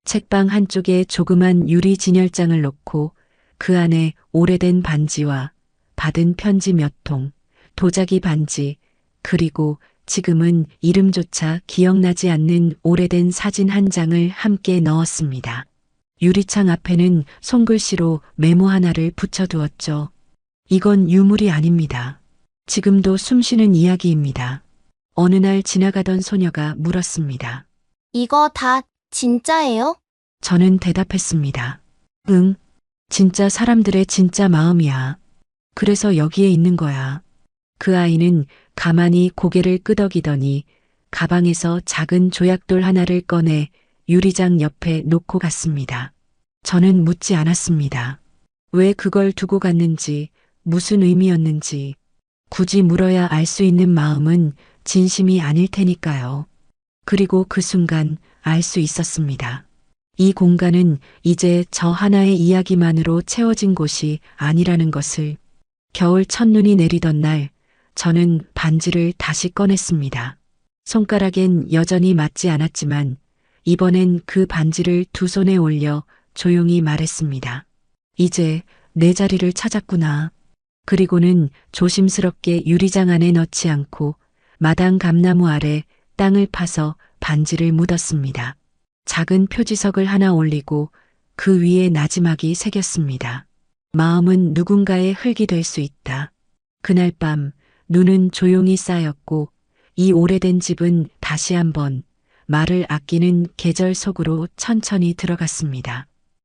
책방 한쪽에 조그만 유리 진열장을 놓고 그 안에 오래된 반지와 받은 편지 몇 통, 도자기 반지, 그리고 지금은 이름조차 기억나지 않는 오래된 사진 한 장을 함께 넣었습니다. 유리창 앞에는 손글씨로 메모 하나를 붙여두었죠. 이건 유물이 아닙니다. 지금도 숨쉬는 이야기입니다. 어느 날 지나가던 소녀가 물었습니다. 이거 다 진짜예요? 저는 대답했습니다. 응, 진짜 사람들의 진짜 마음이야. 그래서 여기에 있는 거야. 그 아이는 가만히 고개를 끄덕이더니 가방에서 작은 조약돌 하나를 꺼내 유리장 옆에 놓고 갔습니다. 저는 묻지 않았습니다. 왜 그걸 두고 갔는지, 무슨 의미였는지, 굳이 물어야 알 수 있는 마음은 진심이 아닐 테니까요. 그리고 그 순간 알 수 있었습니다. 이 공간은 이제 저 하나의 이야기만으로 채워진 곳이 아니라는 것을. 겨울 첫눈이 내리던 날, 저는 반지를 다시 꺼냈습니다. 손가락엔 여전히 맞지 않았지만 이번엔 그 반지를 두 손에 올려 조용히 말했습니다. 이제 내 자리를 찾았구나. 그리고는 조심스럽게 유리장 안에 넣지 않고 마당 감나무 아래 땅을 파서 반지를 묻었습니다. 작은 표지석을 하나 올리고 그 위에 나지막이 새겼습니다. 마음은 누군가의 흙이 될 수 있다. 그날 밤 눈은 조용히 쌓였고 이 오래된 집은 다시 한번 말을 아끼는 계절 속으로 천천히 들어갔습니다.